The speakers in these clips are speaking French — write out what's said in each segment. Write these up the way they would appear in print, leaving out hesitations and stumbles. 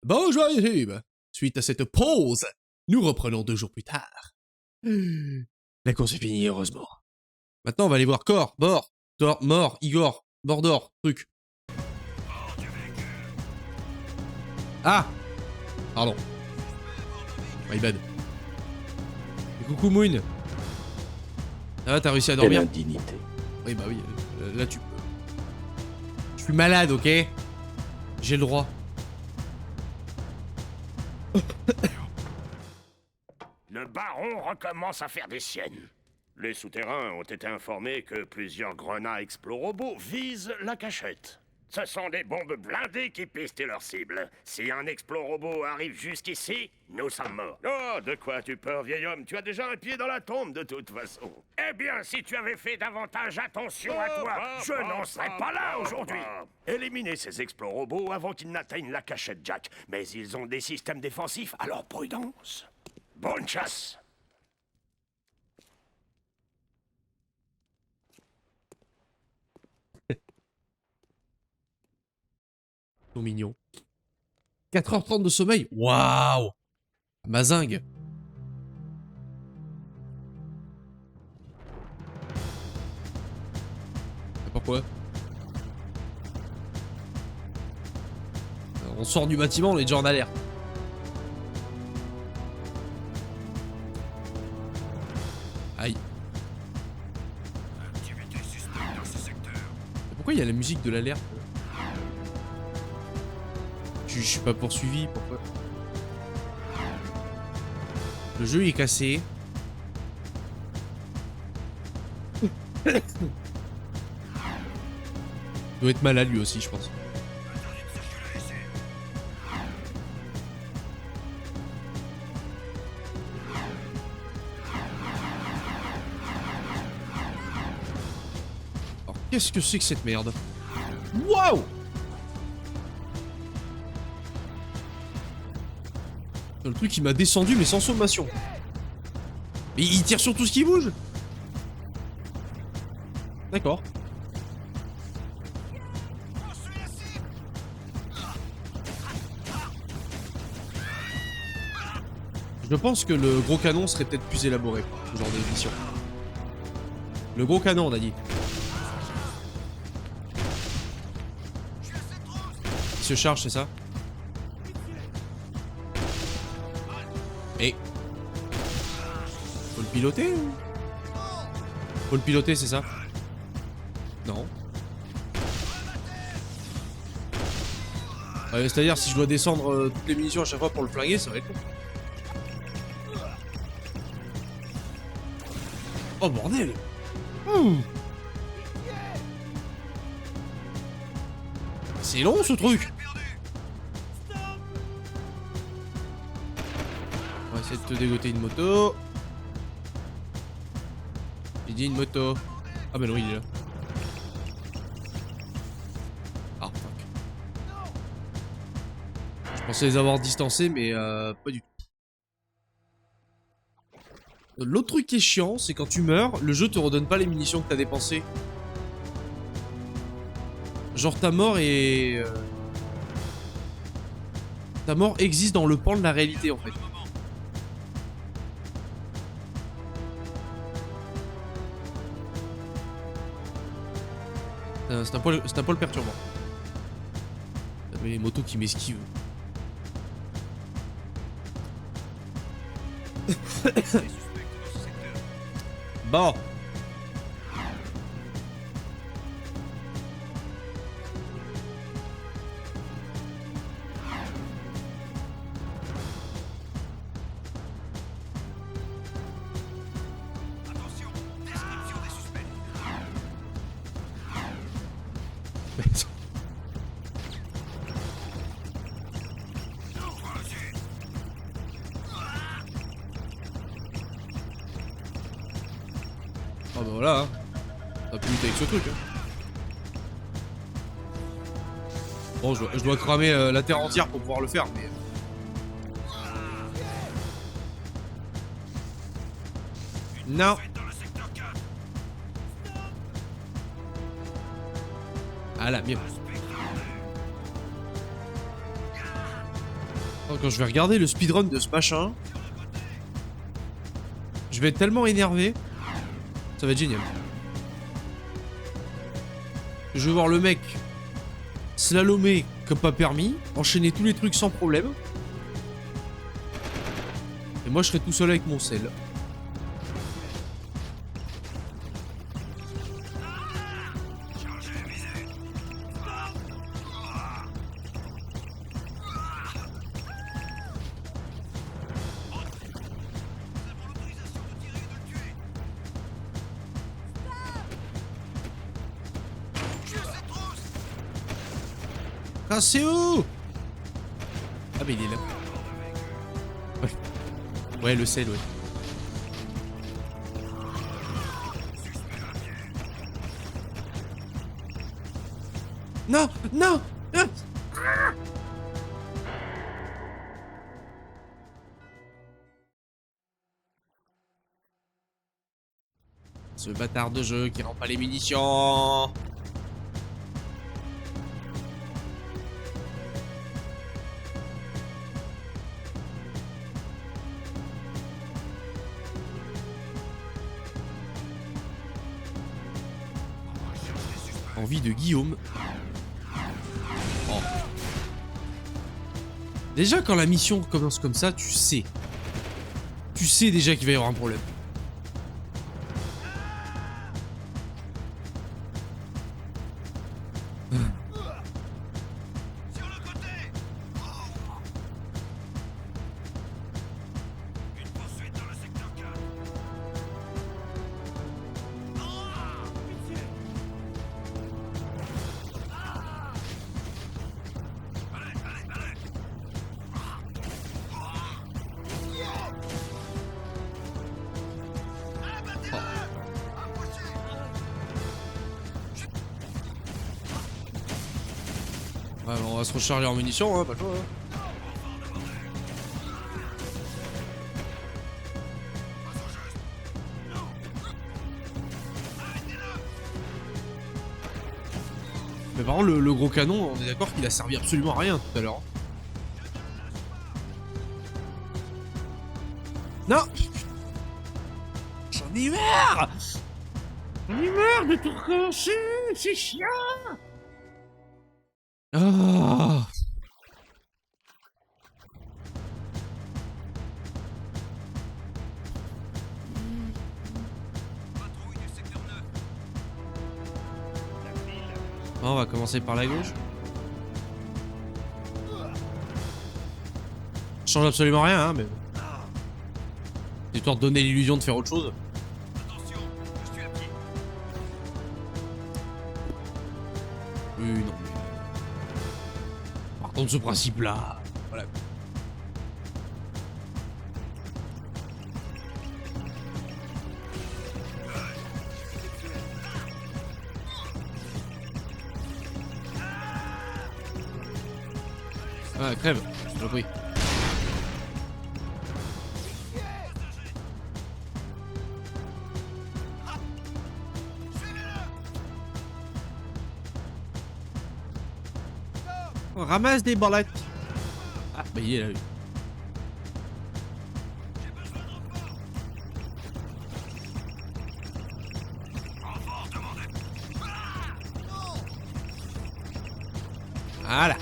Bonjour YouTube! Suite à cette pause, nous reprenons 2 jours plus tard. La course est finie, heureusement. Maintenant, on va aller voir Cor, Bor, Thor, Mort, Igor, Bordor, truc. Ah! Pardon. My bad. Et coucou Moon. Ça va, t'as réussi à dormir? Quelle indignité. Oui, bah oui, là tu peux. Je suis malade, ok? J'ai le droit. Le baron recommence à faire des siennes. Les souterrains ont été informés que plusieurs grenats explorobots visent la cachette. Ce sont des bombes blindées qui pistent leur cible. Si un explorobot arrive jusqu'ici, nous sommes morts. Oh, de quoi tu peur, vieil homme? Tu as déjà un pied dans la tombe de toute façon. Eh bien, si tu avais fait davantage attention à toi, je n'en serais pas là aujourd'hui. Éliminez ces explorobots avant qu'ils n'atteignent la cachette, Jack. Mais ils ont des systèmes défensifs, alors prudence. Bonne chasse. Trop mignon. 4h30 de sommeil. Waouh! Mazingue. Pourquoi? On sort du bâtiment, on est déjà en alerte. Aïe. Pourquoi il y a la musique de l'alerte? Je suis pas poursuivi, pourquoi? Le jeu est cassé. Il doit être malade lui aussi, je pense. Alors, qu'est-ce que c'est que cette merde? Waouh! Le truc il m'a descendu mais sans sommation. Mais il tire sur tout ce qui bouge. D'accord. Je pense que le gros canon serait peut-être plus élaboré pour ce genre d'émission. Le gros canon on a dit. Il se charge, c'est ça? Et faut le piloter ou... Faut le piloter, c'est ça? Non. C'est-à-dire si je dois descendre toutes les munitions à chaque fois pour le flinguer, ça va être long. Oh bordel! C'est long ce truc! On va essayer de te dégoter une moto. J'ai dit une moto. Ah bah non, il est là. Ah, fuck. Je pensais les avoir distancés, mais pas du tout. L'autre truc qui est chiant, c'est quand tu meurs, le jeu te redonne pas les munitions que t'as dépensées. Genre ta mort est... Ta mort existe dans le pan de la réalité en fait. C'est un poil perturbant. Les motos qui m'esquivent. Bon. Attention, description des suspects. Ah bah voilà, hein. T'as pu lutter avec ce truc, hein. Bon, je dois cramer la terre entière pour pouvoir le faire, mais... Non. Ah là, bien. Alors, quand je vais regarder le speedrun de ce machin, je vais être tellement énervé. Ça va être génial. Je vais voir le mec slalomer comme pas permis, enchaîner tous les trucs sans problème. Et moi je serai tout seul avec mon sel. Ah, c'est où? Ah, mais il est là. Ouais. Ouais, le sel, ouais. Non! Non! Ah. Ce bâtard de jeu qui rend pas les munitions! Envie de Guillaume. Oh. Déjà quand la mission commence comme ça, tu sais. Tu sais déjà qu'il va y avoir un problème. Sur le côté. Une poursuite dans le secteur 4. Pitié. Allez. Ouais, on va se recharger en munitions, hein, pas le choix. Hein. Mais par contre, le gros canon, on est d'accord qu'il a servi absolument à rien tout à l'heure. Non! J'en ai marre! J'en ai marre de tout recommencer! C'est chiant! Ah! Patrouille du secteur 9. On va commencer par la gauche. Ça change absolument rien, hein, mais bon. Histoire de donner l'illusion de faire autre chose. Attention, je suis à pied. Oui, non. Par contre, ce principe-là, voilà. Ah, crève, je t'en prie. On ramasse des ballettes. Ah, bah il est là, lui. Voilà.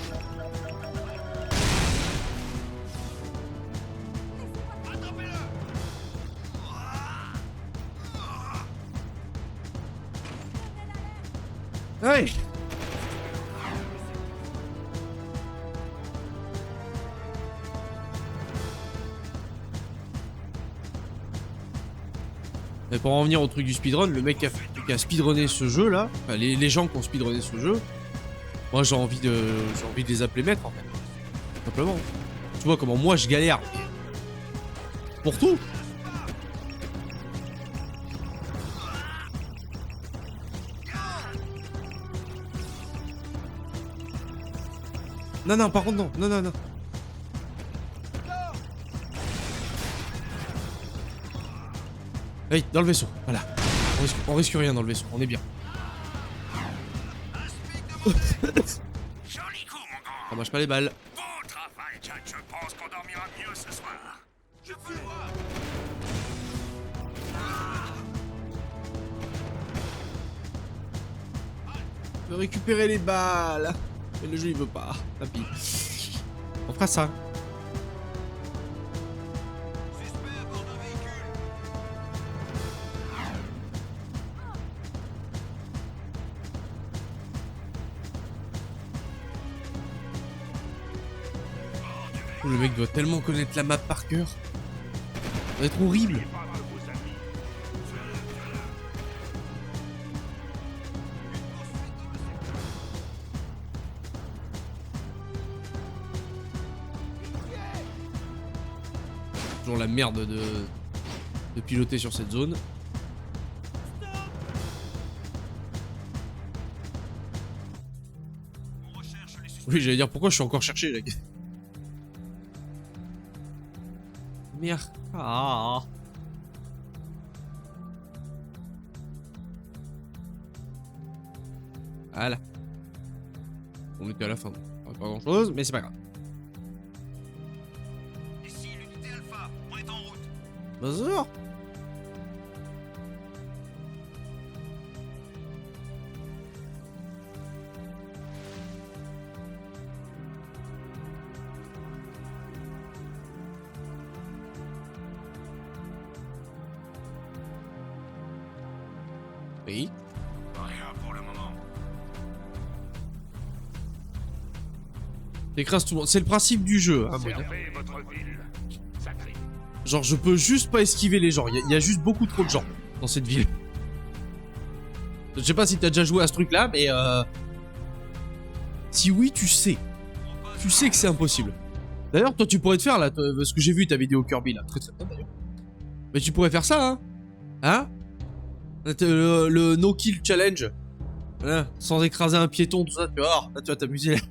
Ouais. Et pour en revenir au truc du speedrun, le mec qui a speedrunné ce jeu là, enfin, les gens qui ont speedrunné ce jeu, moi j'ai envie de les appeler maîtres en fait. Tout simplement. Tu vois comment moi je galère pour tout. Non, non, par contre non, non, non, non. Hey, dans le vaisseau, voilà. On risque rien dans le vaisseau, on est bien. Joli coup, mon grand. Ça marche pas les balles. Bon travail, Jack. Je pense qu'on veux récupérer les balles. Mais le jeu il veut pas. Tant pis. On fera ça. Suspect à bord d'un véhicule. Oh, le mec doit tellement connaître la map par cœur. Ça va être horrible. Toujours la merde de piloter sur cette zone. On recherche les suspects. Oui, j'allais dire pourquoi je suis encore cherché là. Merde. Ah. Voilà. On était à la fin. Pas grand chose, mais c'est pas grave. Ici, l'unité Alpha. On est en route. Bonjour. Oui. Rien pour le moment. T'écrases tout le monde. C'est le principe du jeu. Hein, moi. Servez votre ville. Sacré. Genre, je peux juste pas esquiver les gens. Il y a juste beaucoup trop de gens dans cette ville. Je sais pas si t'as déjà joué à ce truc-là, mais si oui, tu sais. Tu sais que c'est impossible. D'ailleurs, toi, tu pourrais te faire là, parce que j'ai vu ta vidéo Kirby là, très bien d'ailleurs. Mais tu pourrais faire ça, hein? Hein? Le no kill challenge. Voilà, sans écraser un piéton, tout ça, tu vas voir. Là, tu vas t'amuser.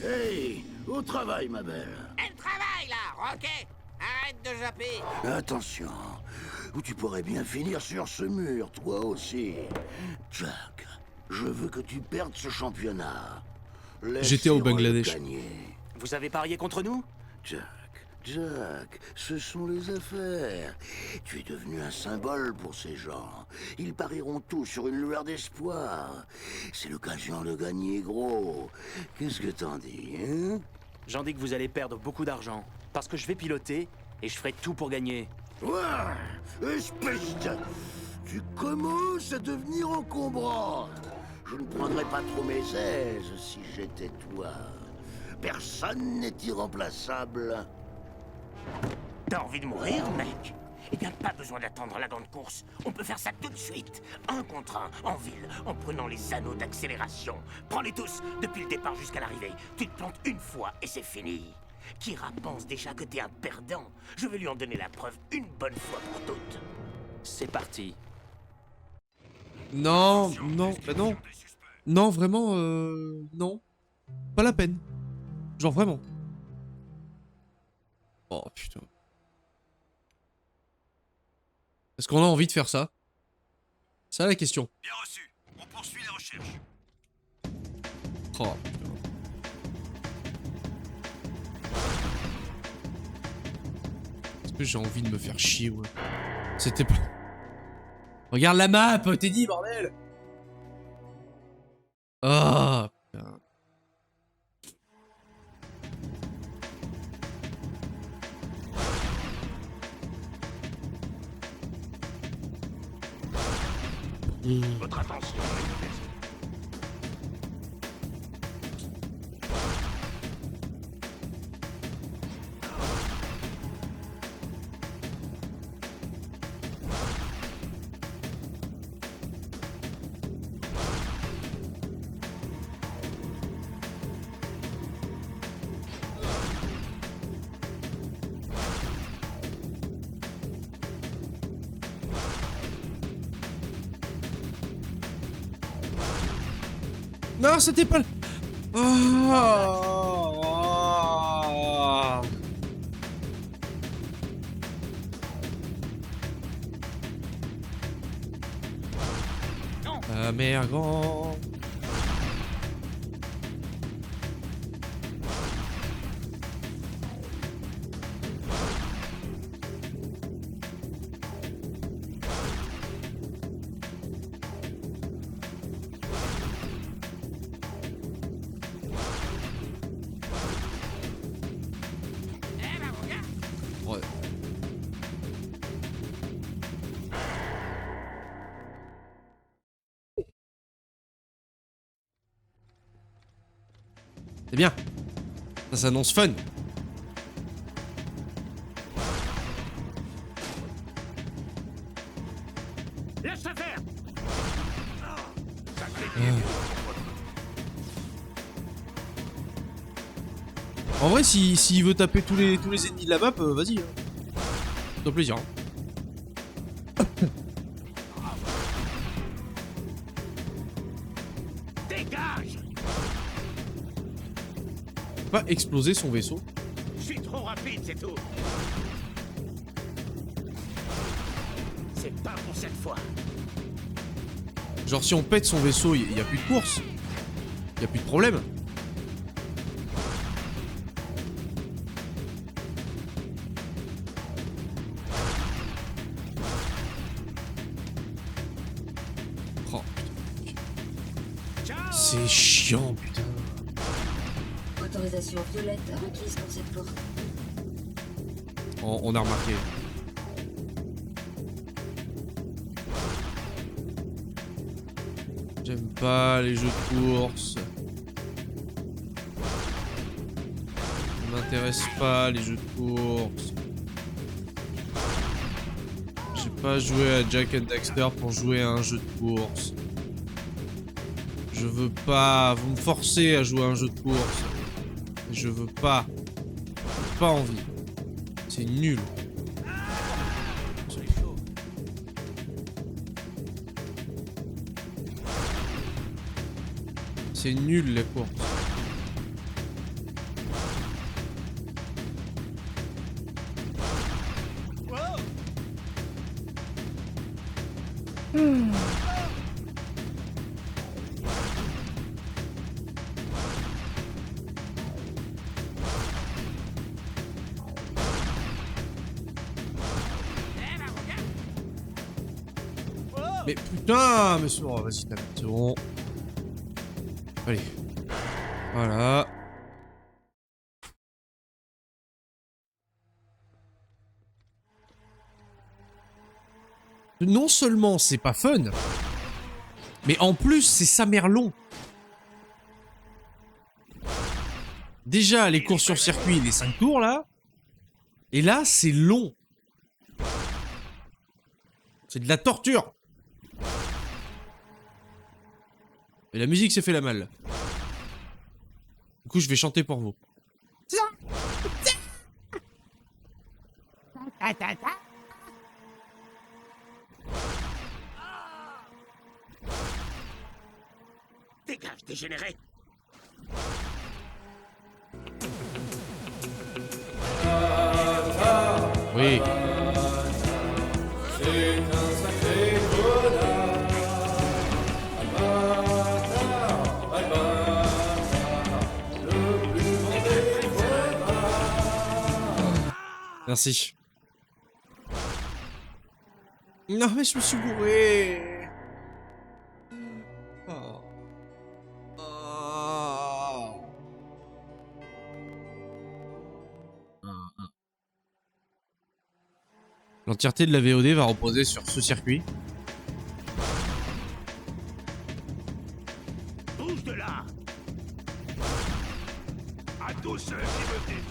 Hey, au travail, ma belle. Elle travaille là, Rocket. Arrête de japper. Attention, ou tu pourrais bien finir sur ce mur, toi aussi. Jack, je veux que tu perdes ce championnat. J'étais au Laisse Hero Bangladesh. le gagner. Vous avez parié contre nous? Jack, ce sont les affaires. Tu es devenu un symbole pour ces gens. Ils parieront tout sur une lueur d'espoir. C'est l'occasion de gagner gros. Qu'est-ce que t'en dis, hein? J'en dis que vous allez perdre beaucoup d'argent. Parce que je vais piloter et je ferai tout pour gagner. Ouais, espèce de... Tu commences à devenir encombrant. Je ne prendrais pas trop mes aises si j'étais toi. Personne n'est irremplaçable. T'as envie de mourir, mec? Eh bien, pas besoin d'attendre la grande course. On peut faire ça tout de suite. 1 contre 1, en ville, en prenant les anneaux d'accélération. Prends-les tous, depuis le départ jusqu'à l'arrivée. Tu te plantes une fois et c'est fini. Kira pense déjà que t'es un perdant. Je vais lui en donner la preuve une bonne fois pour toutes. C'est parti. Non, non, bah non. Non, vraiment, non. Pas la peine. Genre vraiment. Oh putain. Est-ce qu'on a envie de faire ça? C'est ça la question. Bien reçu. On poursuit les recherches. Oh putain. Est-ce que j'ai envie de me faire chier, ouais. C'était pas... Regarde la map, t'es dit, bordel. Ah putain. Votre attention. Non, c'était pas... Oh. Ah merde. C'est bien. Ça s'annonce fun. Laisse-le faire. En vrai, s'il veut taper tous les ennemis de la map, vas-y. Hein. Fais-toi plaisir. Hein. Dégage. Pas exploser son vaisseau. Je suis trop rapide, c'est tout. C'est pas pour cette fois. Genre si on pète son vaisseau, il y a plus de course. Il y a plus de problème. Oh, putain. C'est chiant, putain. Autorisation violette requise pour cette porte. On a remarqué. J'aime pas les jeux de course. Ça m'intéresse pas les jeux de course. J'ai pas joué à Jack and Daxter pour jouer à un jeu de course. Je veux pas. Vous me forcez à jouer à un jeu de course. Je veux pas. J'ai pas envie. C'est nul. C'est nul les courses. Mais putain, mais oh, vas-y, t'as c'est bon. Allez. Voilà. Non seulement c'est pas fun, mais en plus c'est sa mère long. Déjà les courses sur circuit, les 5 tours là. Et là c'est long. C'est de la torture. Et la musique s'est fait la malle. Du coup, je vais chanter pour vous. Dégage, dégénéré. Oui. Merci. Non mais je me suis bourré. Oh. Oh. L'entièreté de la VOD va reposer sur ce circuit. Bouge de là. À tous ceux qui me disent.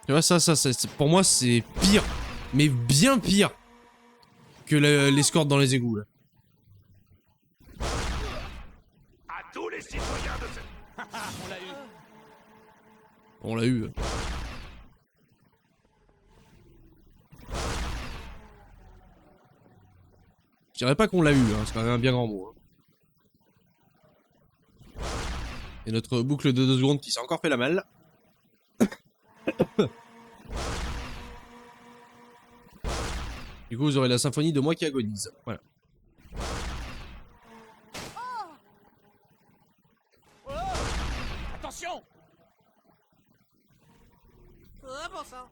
Tu vois, pour moi, c'est pire. Mais bien pire que l'escorte dans les égouts, là. À tous les citoyens de cette... On l'a eu. On l'a eu. Je dirais pas qu'on l'a eu, hein, c'est quand même un bien grand mot. Hein. Et notre boucle de 2 secondes qui s'est encore fait la malle. Du coup, vous aurez la symphonie de moi qui agonise. Voilà. Attention. Oh, bon sang.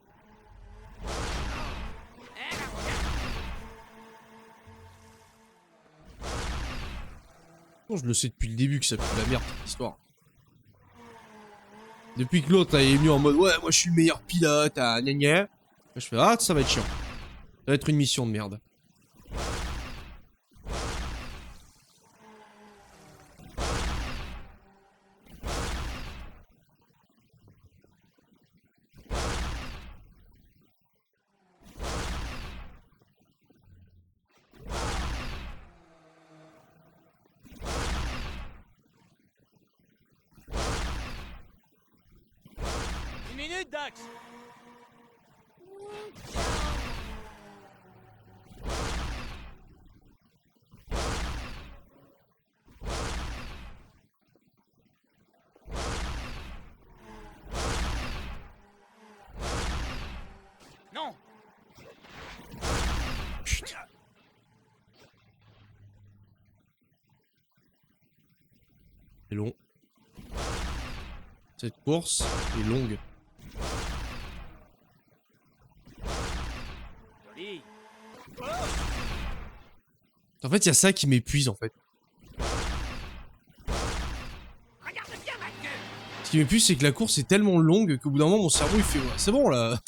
Bon, je le sais depuis le début que ça pue la merde, cette histoire. Depuis que l'autre est venu en mode ouais, moi je suis le meilleur pilote, à gna gna. Je fais ah, ça va être chiant. Ça va être une mission de merde. Une minute, Dax. Non. C'est long. Cette course est longue. Joli. En fait, il y a ça qui m'épuise en fait. Ce qui m'épuise, c'est que la course est tellement longue qu'au bout d'un moment, mon cerveau il fait ouais, c'est bon là.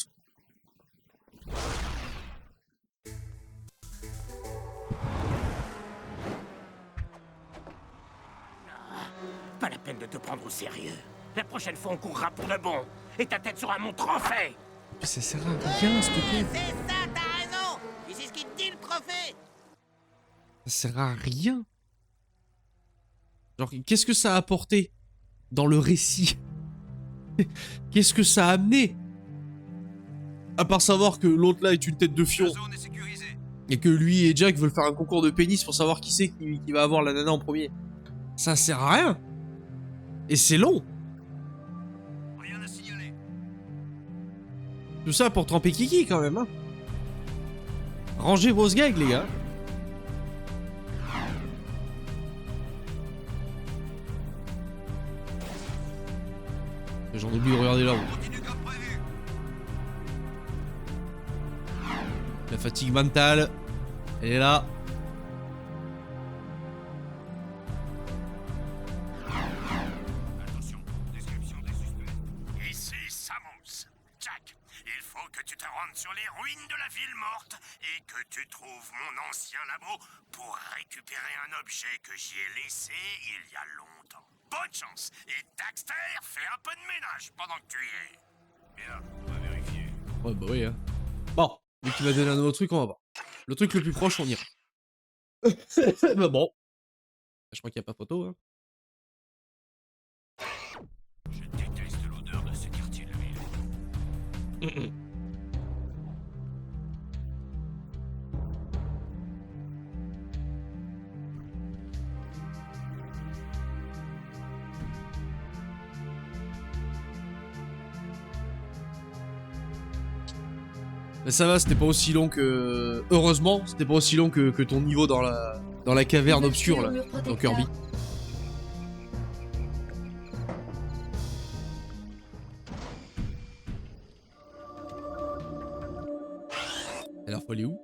Pas la peine de te prendre au sérieux. La prochaine fois, on courra pour de bon. Et ta tête sera mon trophée. Mais ça sert à rien, s'il te plaît. C'est ça, t'as raison. Et c'est ce qui te dit le trophée. Ça sert à rien. Genre, qu'est-ce que ça a apporté dans le récit? Qu'est-ce que ça a amené? À part savoir que l'autre là est une tête de fion. Et que lui et Jack veulent faire un concours de pénis pour savoir qui c'est qui va avoir la nana en premier. Ça sert à rien. Et c'est long. Rien à signaler. Tout ça pour tremper Kiki quand même, hein. Rangez vos gags, les gars. J'en oublie de regarder là-haut. Continue comme prévu. La fatigue mentale, elle est là. Attention, description des suspects. Ici Samus. Jack, il faut que tu te rendes sur les ruines de la ville morte et que tu trouves mon ancien labo pour récupérer un objet que j'y ai laissé il y a longtemps. Bonne chance. Et Daxter, fais un peu de ménage pendant que tu y es. Bien, on va vérifier. Ouais, bah oui, hein. Bon, vu qu'il m'a donné un nouveau truc, on va voir. Le truc le plus proche, on ira. Bah bon. Je crois qu'il n'y a pas photo, hein. Je déteste l'odeur de ce quartier de ville. Mais ça va, c'était pas aussi long que... Heureusement, c'était pas aussi long que ton niveau dans la caverne obscure, là, dans Kirby. Alors, faut aller où?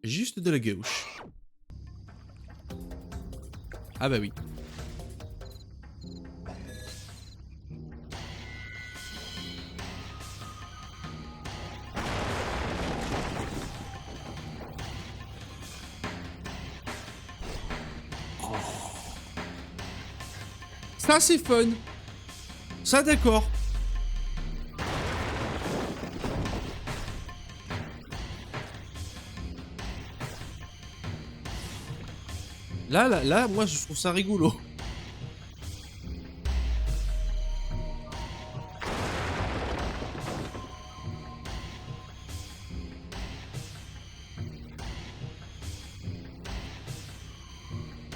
Juste de la gauche. Ah bah oui. Ça c'est fun. Ça, d'accord. Là, moi, je trouve ça rigolo.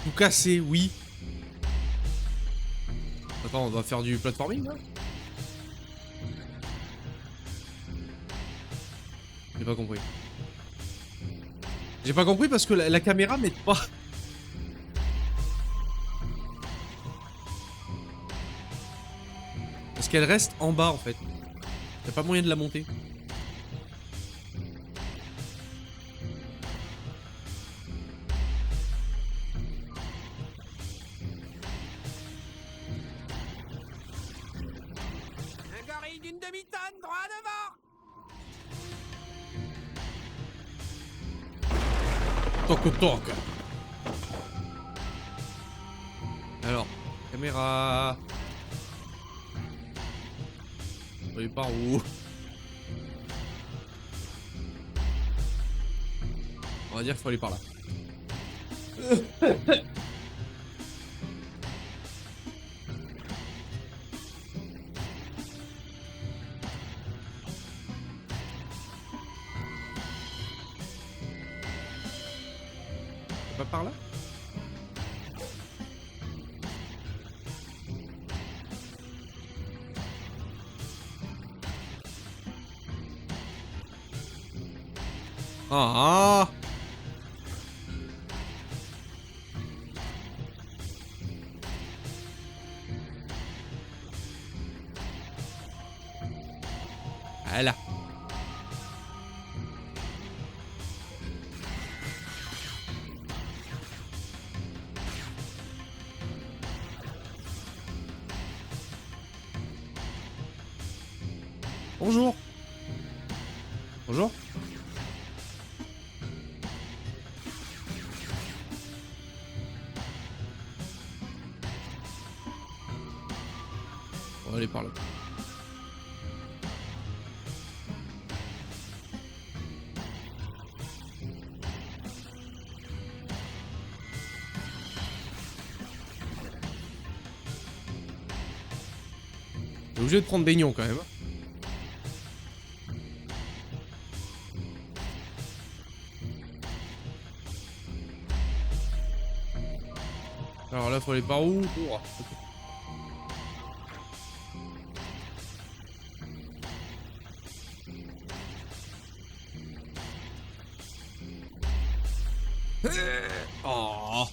Tout casser, oui. Attends, on va faire du platforming, là? J'ai pas compris. J'ai pas compris parce que la caméra m'aide pas. Parce qu'elle reste en bas, en fait. Y'a pas moyen de la monter. Un gorille d'une demi-tonne, droit devant. Toc toc. Alors, caméra. On va aller par où? On va dire qu'il faut aller par là. Pas par là? Ah! Voilà. Bonjour. Bonjour. On va aller par là. T'es obligé de prendre des nions quand même. Alors là, faut aller par où? Droit. Ok. Oh.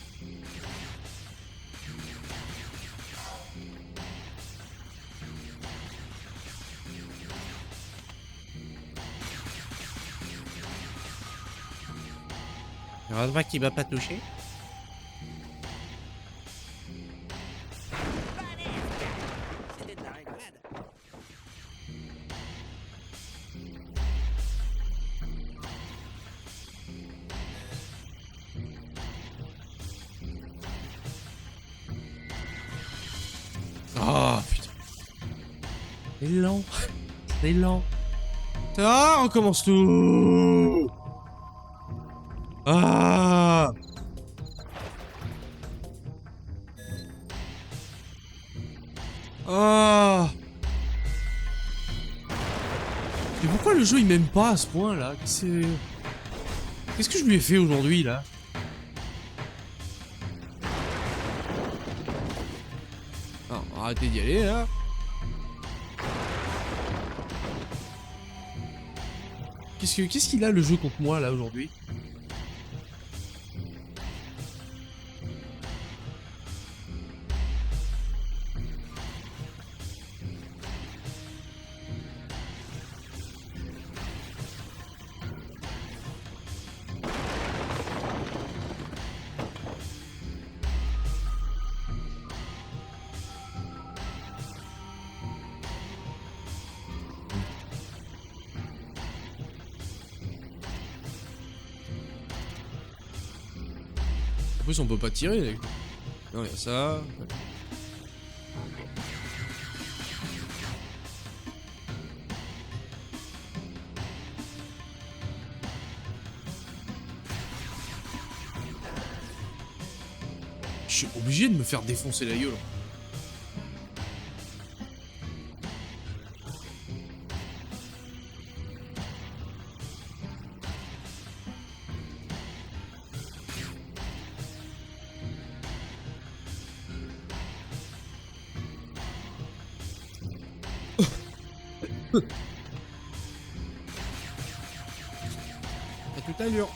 Heureusement qu'il va pas toucher. C'était de la rigolade. Ah putain. C'est lent. C'est lent. Ah, on recommence tout. Ah. Ah. Mais pourquoi le jeu il m'aime pas à ce point là? Qu'est-ce que je lui ai fait aujourd'hui là? Non, arrêtez d'y aller là. Qu'est-ce qu'il a le jeu contre moi là aujourd'hui? En plus on peut pas tirer avec lui. Non, il y a ça. Je suis obligé de me faire défoncer la gueule. T'as toute allure.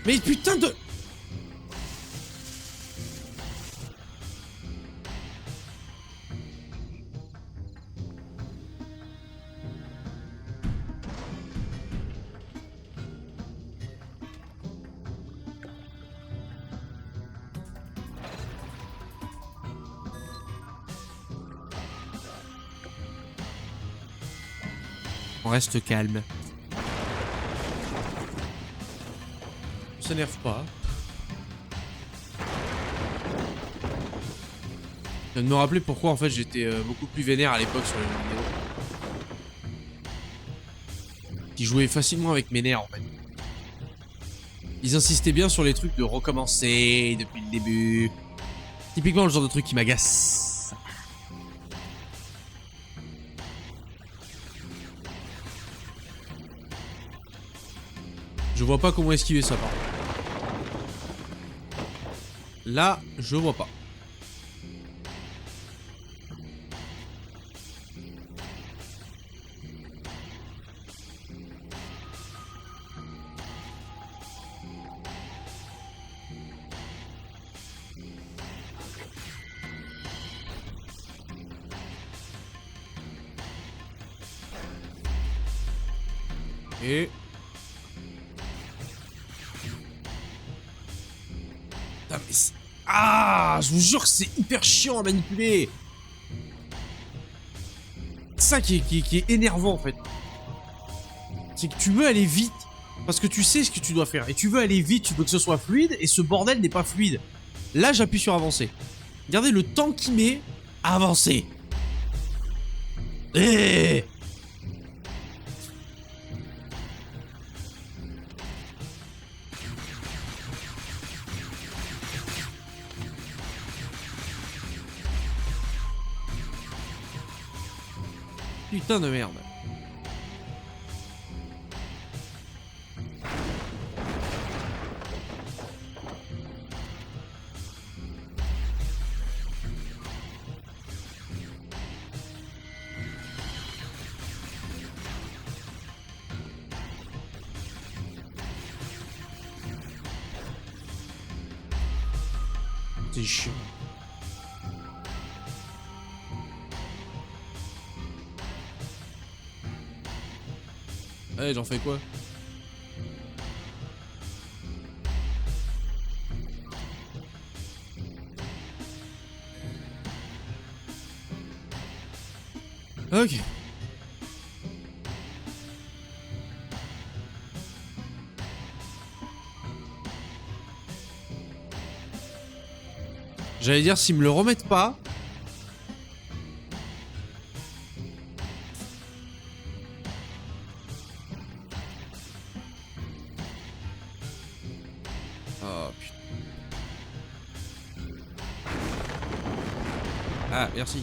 Mais putain de... On reste calme. On s'énerve pas. Je viens de me rappeler pourquoi en fait j'étais beaucoup plus vénère à l'époque sur les jeux vidéo. Qui jouaient facilement avec mes nerfs en fait. Ils insistaient bien sur les trucs de recommencer depuis le début. Typiquement le genre de truc qui m'agace. Je vois pas comment esquiver ça par contre. Là, je vois pas. Et... Putain, mais ah, je vous jure que c'est hyper chiant à manipuler. C'est ça qui est énervant en fait. C'est que tu veux aller vite parce que tu sais ce que tu dois faire. Et tu veux aller vite, tu veux que ce soit fluide et ce bordel n'est pas fluide. Là, j'appuie sur avancer. Regardez le temps qu'il met à avancer. Eh! Putain de merde. C'est chiant. Ouais, j'en fais quoi? Ok. J'allais dire, s'ils me le remettent pas... Oh putain. Ah, merci.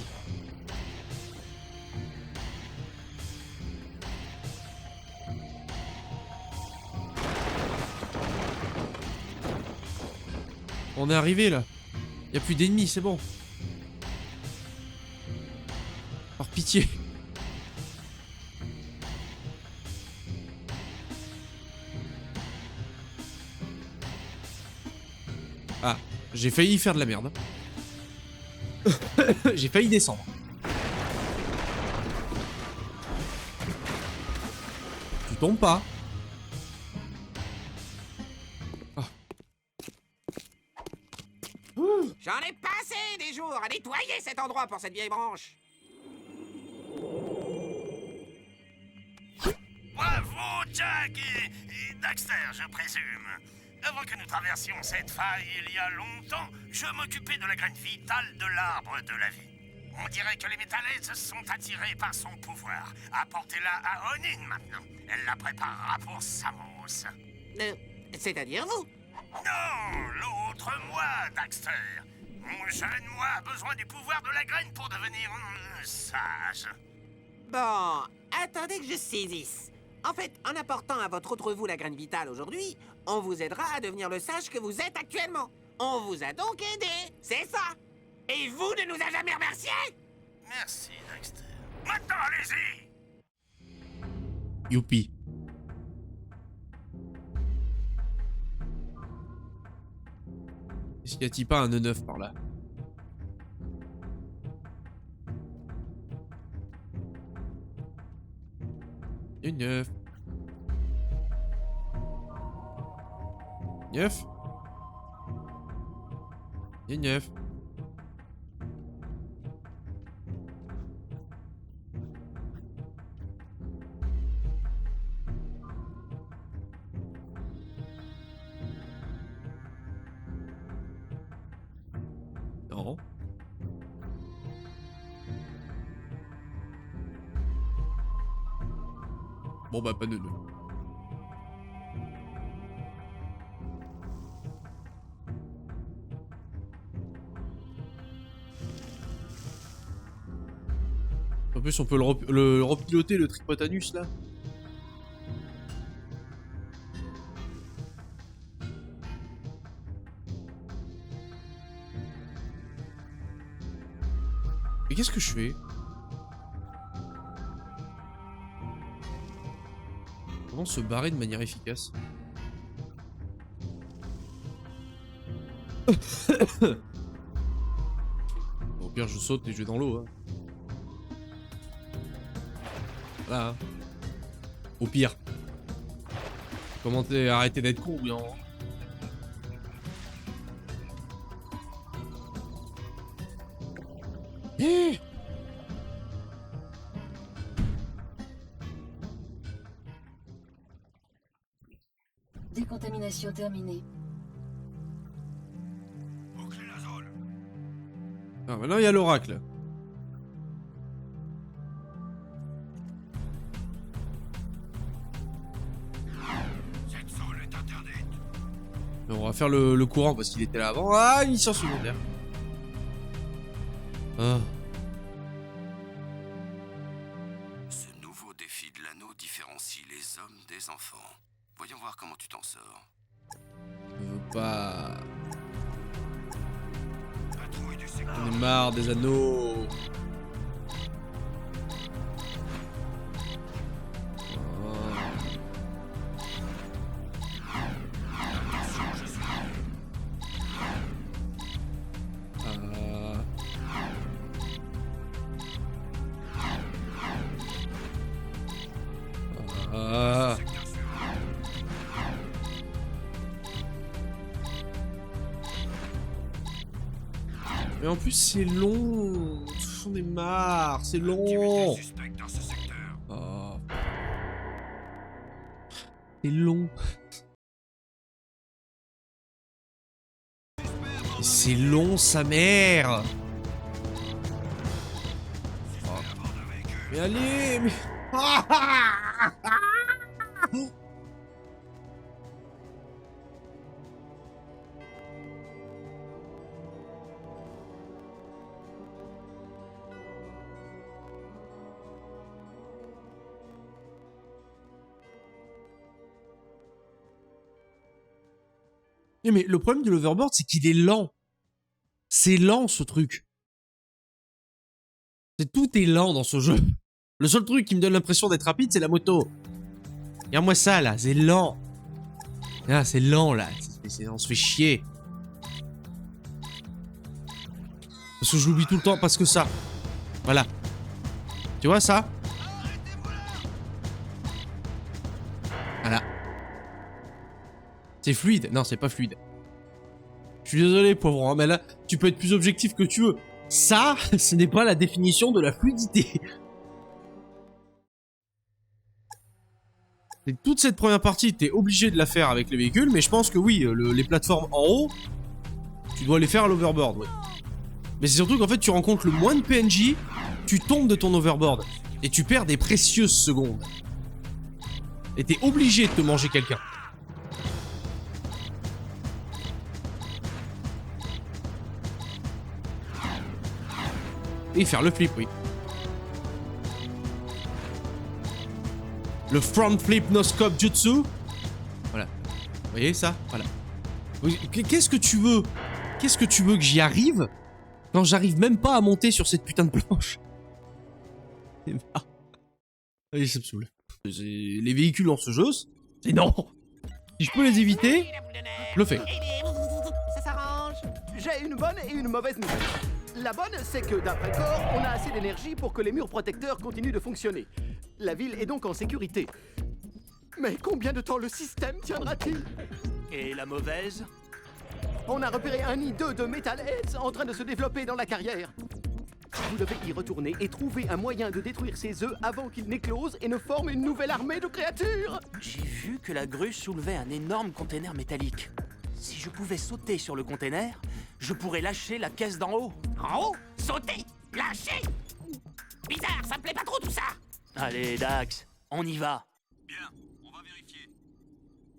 On est arrivé là. Y a plus d'ennemis, c'est bon. Par pitié. Ah, j'ai failli faire de la merde. J'ai failli descendre. Tu tombes pas. J'en ai passé des jours à nettoyer cet endroit pour cette vieille branche. Bravo, Jack et Daxter, je présume. Avant que nous traversions cette faille il y a longtemps, je m'occupais de la graine vitale de l'arbre de la vie. On dirait que les métallaises sont attirés par son pouvoir. Apportez-la à Onin maintenant. Elle la préparera pour Samos. C'est-à-dire vous. Non, l'autre moi, Daxter. Mon jeune moi a besoin du pouvoir de la graine pour devenir sage. Bon, attendez que je saisisse. En fait, en apportant à votre autre vous la graine vitale aujourd'hui, on vous aidera à devenir le sage que vous êtes actuellement. On vous a donc aidé, c'est ça. Et vous ne nous avez jamais remerciés? Merci, Daxter. Maintenant, allez-y. Youpi. Est-ce qu'il n'y a pas un E9 par là? E9. 9. E9. Non. Bon bah pas de nœud. En plus on peut le repiloter le Tripotanus là. Mais qu'est-ce que je fais? Comment se barrer de manière efficace? Au pire, je saute et je vais dans l'eau. Hein. Voilà. Hein. Au pire. Comment t'es arrêté d'être con ou bien? Eh! Décontamination terminée. Bouclez la zone. Ah, maintenant il y a l'oracle. Cette zone est interdite. On va faire le courant parce qu'il était là avant. Ah, mission secondaire. Ah. Ce nouveau défi de l'anneau différencie les hommes des enfants. Voyons voir comment tu t'en sors. Je veux pas. Patrouille du secteur. On est marre des anneaux. Mais en plus c'est long. On est marre, c'est long. Activité suspecte dans ce secteur. Oh. C'est long. C'est long sa mère. Oh. Mais allez, mais... Mais le problème de l'overboard, c'est qu'il est lent. C'est lent, ce truc. Tout est lent dans ce jeu. Le seul truc qui me donne l'impression d'être rapide, c'est la moto. Regarde-moi ça, là. C'est lent. Ah, c'est lent, là. On se fait chier. Parce que je l'oublie tout le temps, parce que ça. Voilà. Tu vois, ça? Voilà. C'est fluide. Non, c'est pas fluide. Je suis désolé, pauvre, hein, mais là, tu peux être plus objectif que tu veux. Ça, ce n'est pas la définition de la fluidité. Et toute cette première partie, t'es obligé de la faire avec les véhicules, mais je pense que oui, les plateformes en haut, tu dois les faire à l'overboard, ouais. Mais c'est surtout qu'en fait, tu rencontres le moins de PNJ, tu tombes de ton overboard, et tu perds des précieuses secondes. Et t'es obligé de te manger quelqu'un. Et faire le flip, oui. Le front flip no scope jutsu. Voilà. Vous voyez ça? Voilà. Qu'est-ce que tu veux? Qu'est-ce que tu veux que j'y arrive quand j'arrive même pas à monter sur cette putain de planche? Allez, ça me saoule. Les véhicules dans ce jeu, c'est non. Si je peux les éviter, je le fais. Ça s'arrange. J'ai une bonne et une mauvaise nouvelle. La bonne, c'est que d'après Core, on a assez d'énergie pour que les murs protecteurs continuent de fonctionner. La ville est donc en sécurité. Mais combien de temps le système tiendra-t-il? Et la mauvaise? On a repéré un nid d'œufs de Metalheads en train de se développer dans la carrière. Vous devez y retourner et trouver un moyen de détruire ces œufs avant qu'ils n'éclosent et ne forment une nouvelle armée de créatures. J'ai vu que la grue soulevait un énorme container métallique. Si je pouvais sauter sur le container, je pourrais lâcher la caisse d'en haut. En haut? Sauter? Lâcher? Bizarre, ça me plaît pas trop tout ça. Allez, Dax, on y va. Bien, on va vérifier.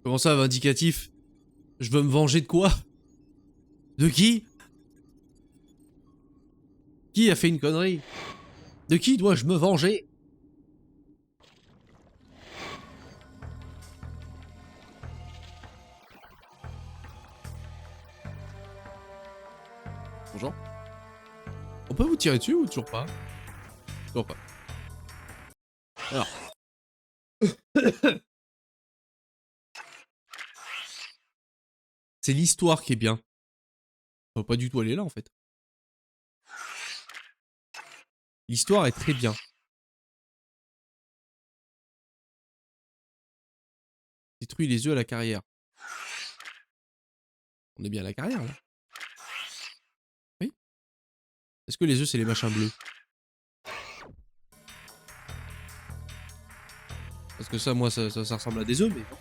Comment ça, vindicatif? Je veux me venger de quoi? De qui? Qui a fait une connerie? De qui dois-je me venger? Bonjour. On peut vous tirer dessus ou toujours pas? Toujours pas. Alors. C'est l'histoire qui est bien. On va pas du tout aller là en fait. L'histoire est très bien. Détruit les œufs à la carrière. On est bien à la carrière là. Oui. Est-ce que les œufs c'est les machins bleus? Parce que ça, moi, ça ressemble à des œufs, mais non.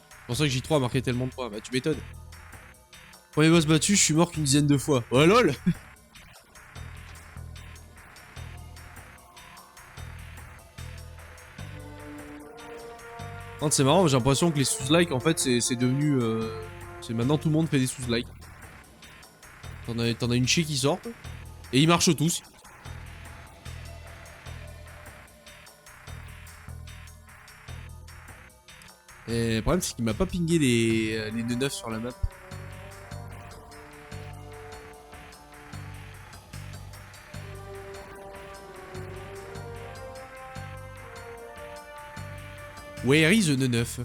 C'est pour ça que J3 a marqué tellement de points. Bah, tu m'étonnes. Premier boss battu, je suis mort qu'une dizaine de fois. Oh lol. C'est marrant, j'ai l'impression que les sous-likes, en fait, c'est devenu... c'est maintenant, tout le monde fait des sous-likes. T'en as une chier qui sort. Et ils marchent tous. Et le problème, c'est qu'il m'a pas pingé les 9 sur la map. Where is the 9?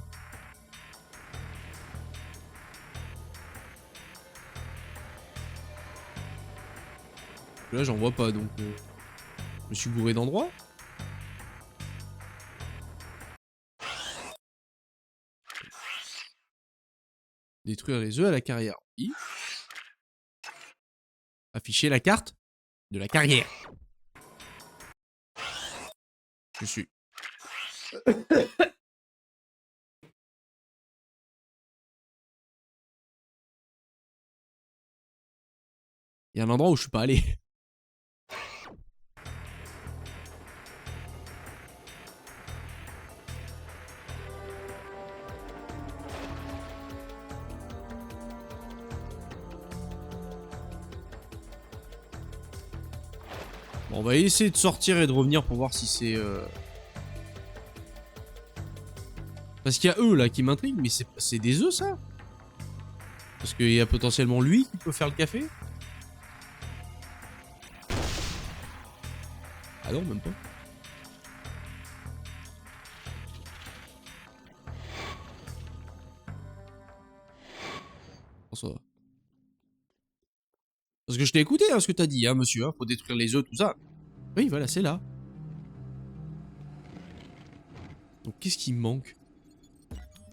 Là, j'en vois pas, donc... je me suis gouré d'endroit. Détruire les œufs à la carrière. Oui. Afficher la carte de la carrière. Je suis... Il y a un endroit où je suis pas allé. Bon, on va essayer de sortir et de revenir pour voir si c'est... Parce qu'il y a eux là qui m'intriguent, mais c'est des œufs ça? Parce qu'il y a potentiellement lui qui peut faire le café? Ah non, même pas. Oh, ça va. Parce que je t'ai écouté, hein, ce que t'as dit, hein, monsieur. Hein, faut détruire les œufs, tout ça. Oui, voilà, c'est là. Donc, qu'est-ce qui me manque?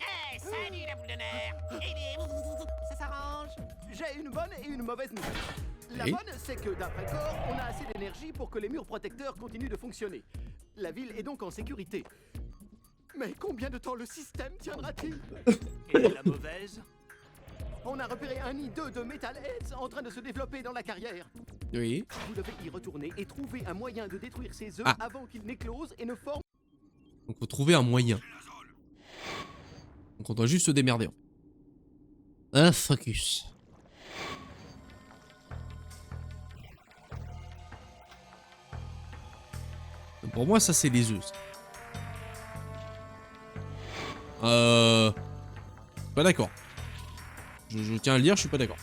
Hey, salut la boule de nerfs. Ça s'arrange. J'ai une bonne et une mauvaise nouvelle. La Oui. bonne, c'est que d'après Core, on a assez d'énergie pour que les murs protecteurs continuent de fonctionner. La ville est donc en sécurité. Mais combien de temps le système tiendra-t-il? Et la mauvaise? On a repéré un nid d'œufs de Metalheads en train de se développer dans la carrière. Oui. Vous devez y retourner et trouver un moyen de détruire ces œufs Ah. avant qu'ils n'éclosent et ne forment... Donc, faut trouver un moyen. Donc, on doit juste se démerder. Un focus. Pour moi, ça, c'est les œufs. Pas d'accord. Je tiens à le dire, je suis pas d'accord.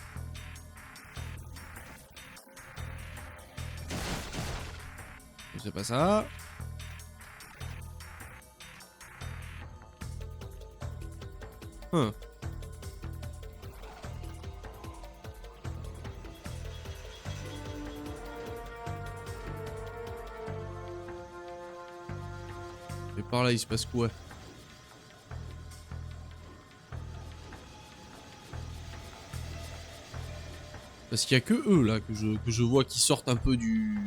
C'est pas ça. Hein. Et par là, il se passe quoi? Parce qu'il y a que eux là que je vois qui sortent un peu du...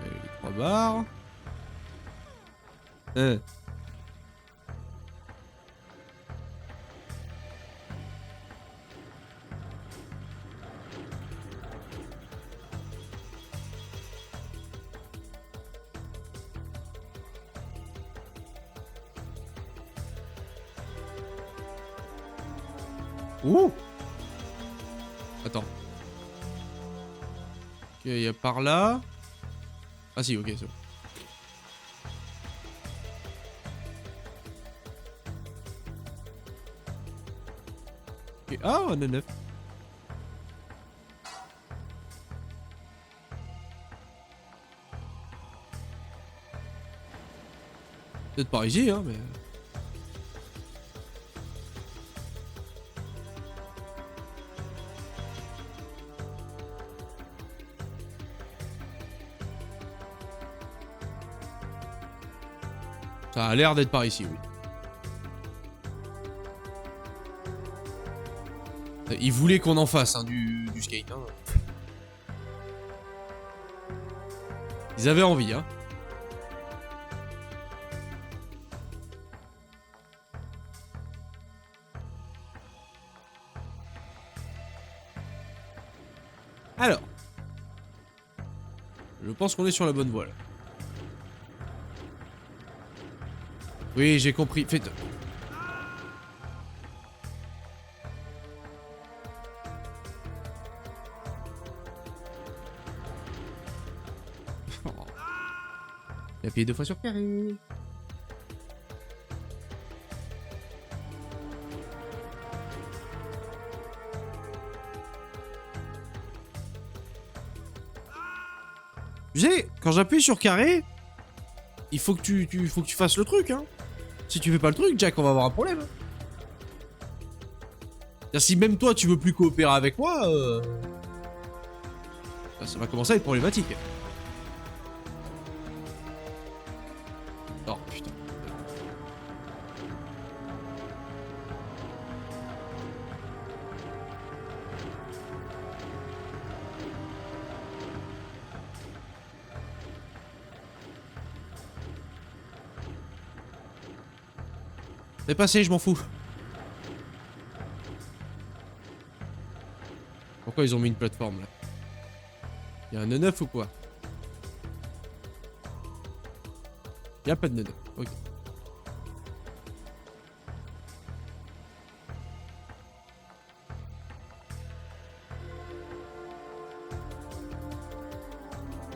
Les 3 barres. Ouh. Attends. Ok, il y a par là. Ah si, ok, c'est bon. Ok, ah, on a 9. Peut-être par ici, hein, mais... Ça a l'air d'être par ici, oui. Ils voulaient qu'on en fasse hein, du skate. Hein. Ils avaient envie, hein. Alors. Je pense qu'on est sur la bonne voie, là. Oui, j'ai compris. Faites... Il a appuyé 2 fois sur carré. Tu sais, quand j'appuie sur carré, il faut que tu fasses le truc, hein. Si tu fais pas le truc, Jack, on va avoir un problème. Si même toi, tu veux plus coopérer avec moi, ça va commencer à être problématique. Oh, putain. C'est passé, je m'en fous. Pourquoi ils ont mis une plateforme là? Y'a un E9 ou quoi? Y'a pas de E9, ok.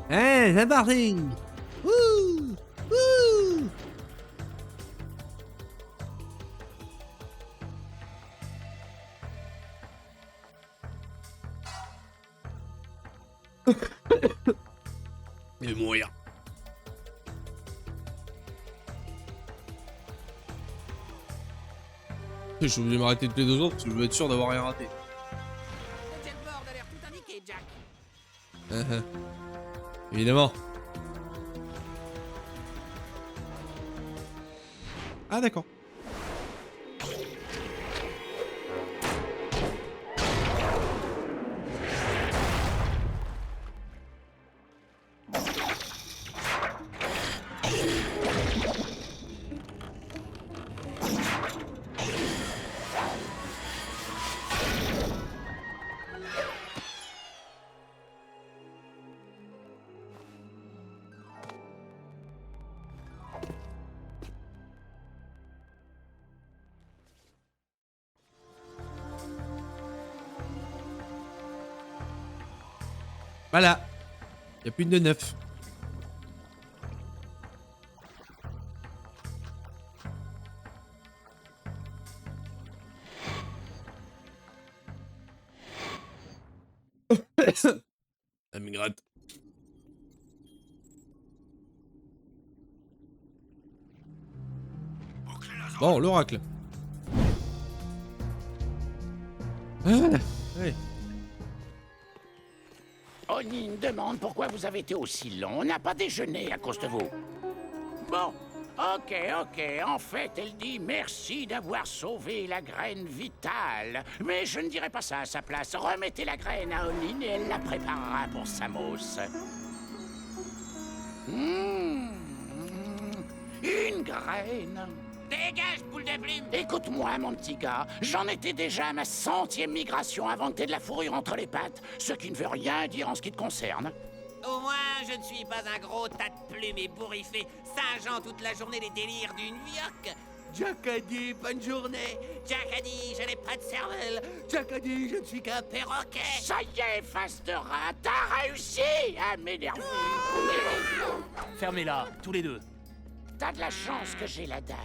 Hey, c'est parti! Wouh! Wouh! Il va mourir. Je suis obligé de m'arrêter toutes les 2 secondes parce que je veux être sûr d'avoir rien raté. Le jetboard a l'air tout indiqué, Jack. Évidemment. Ah d'accord. Voilà. Y a plus de 9. Ça me gratte. Bon, l'oracle. Ah, ouais. Oni me demande pourquoi vous avez été aussi long. On n'a pas déjeuné à cause de vous. Bon, ok. En fait, elle dit merci d'avoir sauvé la graine vitale. Mais je ne dirai pas ça à sa place. Remettez la graine à Onin et elle la préparera pour Samos. Une graine. Dégage, boule de plume! Écoute-moi, mon petit gars. J'en étais déjà à ma 100e migration avant que t'aies de la fourrure entre les pattes, ce qui ne veut rien dire en ce qui te concerne. Au moins, je ne suis pas un gros tas de plumes ébouriffées, singeant toute la journée les délires d'une vioque. Jack a dit bonne journée. Jack a dit je n'ai pas de cervelle. Jack a dit je ne suis qu'un perroquet. Ça y est, face de rat, t'as réussi à m'énerver. Fermez-la, tous les deux. T'as de la chance que j'ai la dalle.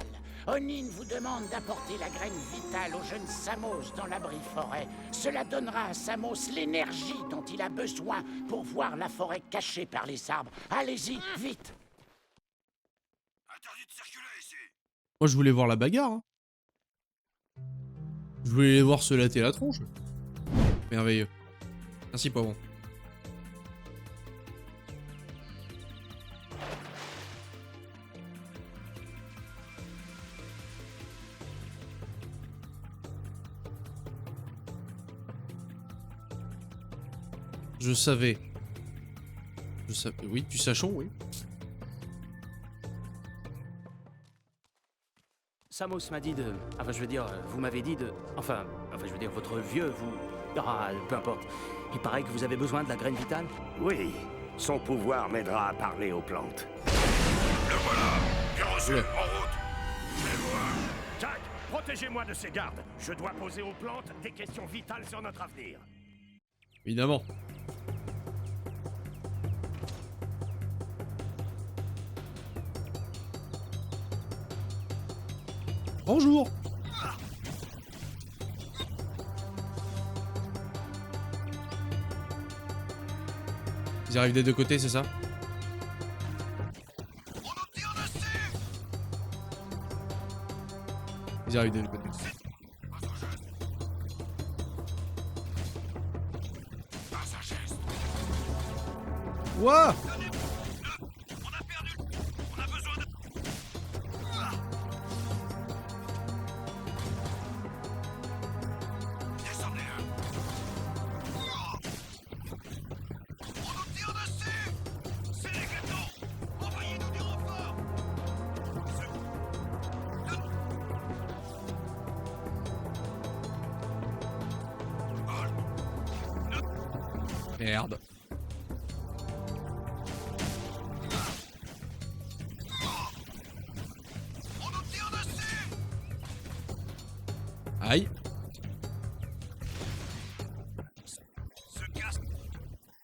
Onin vous demande d'apporter la graine vitale au jeune Samos dans l'abri forêt. Cela donnera à Samos l'énergie dont il a besoin pour voir la forêt cachée par les arbres. Allez-y, vite! Interdit de circuler ici. Moi, je voulais voir la bagarre. Hein. Je voulais les voir se latter la tronche. Merveilleux. Merci, poivron. Je savais. Oui, tu sachons, oui. Samos m'a dit de... Enfin, je veux dire, vous m'avez dit de... Enfin, je veux dire, votre vieux, vous... Ah, peu importe. Il paraît que vous avez besoin de la graine vitale? Oui, son pouvoir m'aidera à parler aux plantes. Le voilà. Bien reçu. En route. Jack, protégez-moi de ces gardes. Je dois poser aux plantes des questions vitales sur notre avenir. Évidemment. Bonjour. Ils arrivent des deux côtés, c'est ça? Ils arrivent des deux côtés. Ouah! Merde. Aïe. Ce casque.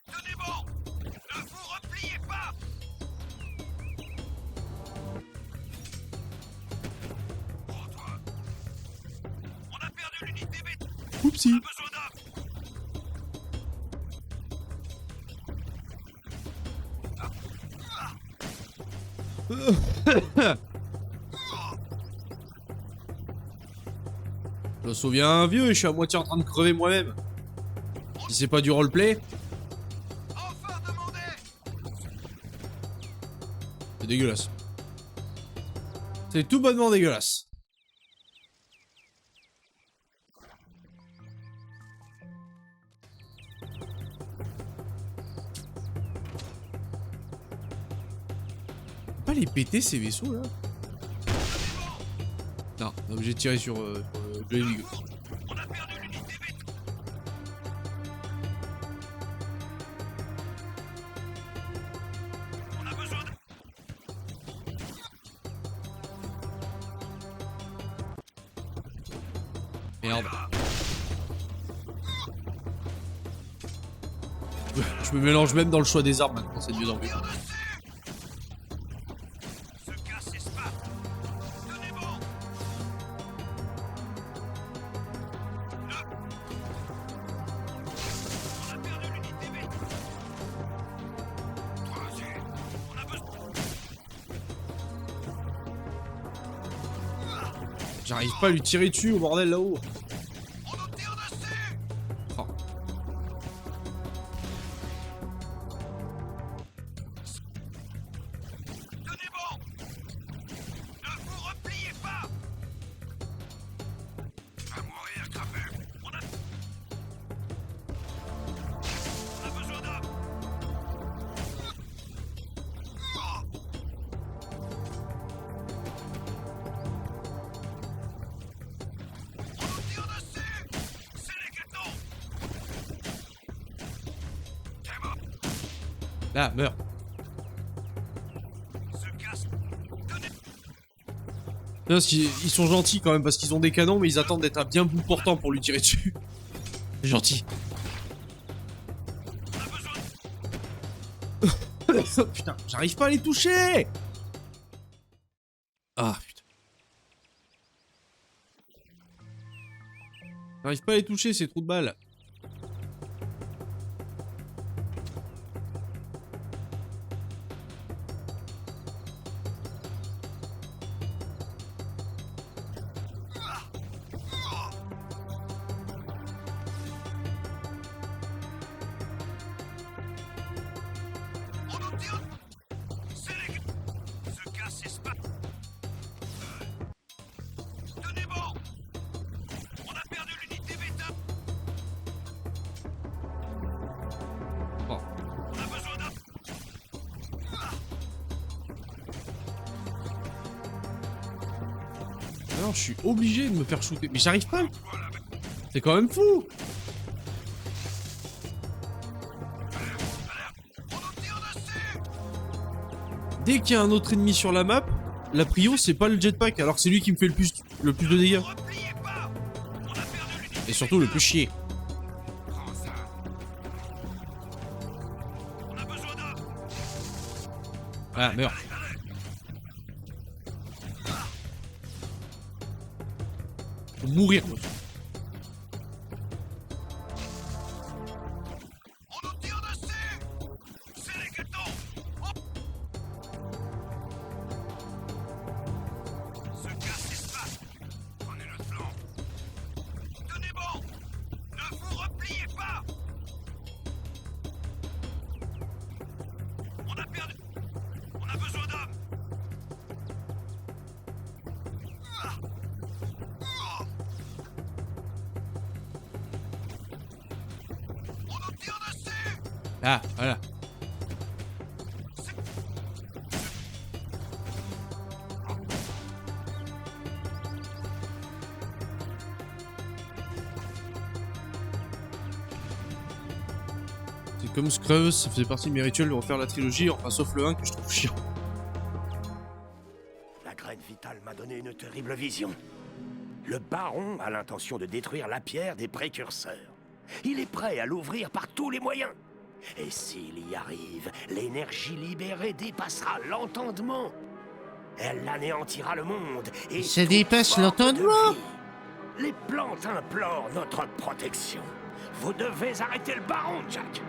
Tenez bon. Ne vous repliez pas. Prends-toi. On a perdu l'unité B. Oupsie. Besoin d'hommes. Je me souviens, vieux, je suis à moitié en train de crever moi-même. Si c'est pas du roleplay. Enfin demandé. C'est dégueulasse. C'est tout bonnement dégueulasse. On peut pas les péter ces vaisseaux là? Non, on est obligé de tirer sur le ennemi. On a perdu l'unité B. On a besoin de... Merde. Je me mélange même dans le choix des armes maintenant, c'est de mieux en mieux. Ce gars, c'est Spap. Tenez bon. On a perdu l'unité B. 3G. On a besoin. J'arrive pas à lui tirer dessus au bordel là-haut. On nous tire dessus. Oh. Tenez bon. Ne vous repliez pas. Tu vas mourir, crapule. On a besoin d'hommes. On nous tire dessus. C'est les gâteaux. T'es mort. Là, meurs. Se casse. Tenez. Non, parce qu'ils sont gentils quand même parce qu'ils ont des canons, mais ils attendent d'être à bien bout portant pour lui tirer dessus. C'est gentil. On a besoin. Putain, j'arrive pas à les toucher. Ah putain. J'arrive pas à les toucher ces trous de balles. On nous tire. C'est les gars. Ce gars, c'est Spap. Tenez bon. On a perdu l'unité bêta. Oh. On a besoin d'un. Non, je suis obligé de me faire shooter. Mais j'arrive pas. C'est quand même fou. Dès qu'il y a un autre ennemi sur la map, la prio c'est pas le jetpack, alors que c'est lui qui me fait le plus de dégâts. Repliez pas. On a perdu l'unité. Et surtout le plus chier. Prends ça. On a besoin d'hommes. Ah, meurs. Faut mourir. moi. On nous tire dessus. C'est les gâteaux. Ce gars, c'est Spap. Prenez notre flanc. Tenez bon. Ne vous repliez pas. On a perdu. On a besoin d'hommes. On nous tire dessus. Ah, voilà. C'est comme Scrubs, ça faisait partie de mes rituels de refaire la trilogie, enfin sauf le 1 que je trouve chiant. La graine vitale m'a donné une terrible vision. Le baron a l'intention de détruire la pierre des précurseurs. Il est prêt à l'ouvrir par tous les moyens. Et s'il y arrive, l'énergie libérée dépassera l'entendement. Elle anéantira le monde et Ça toute dépasse forme de l'entendement. vie. Les plantes implorent notre protection. Vous devez arrêter le baron, Jack.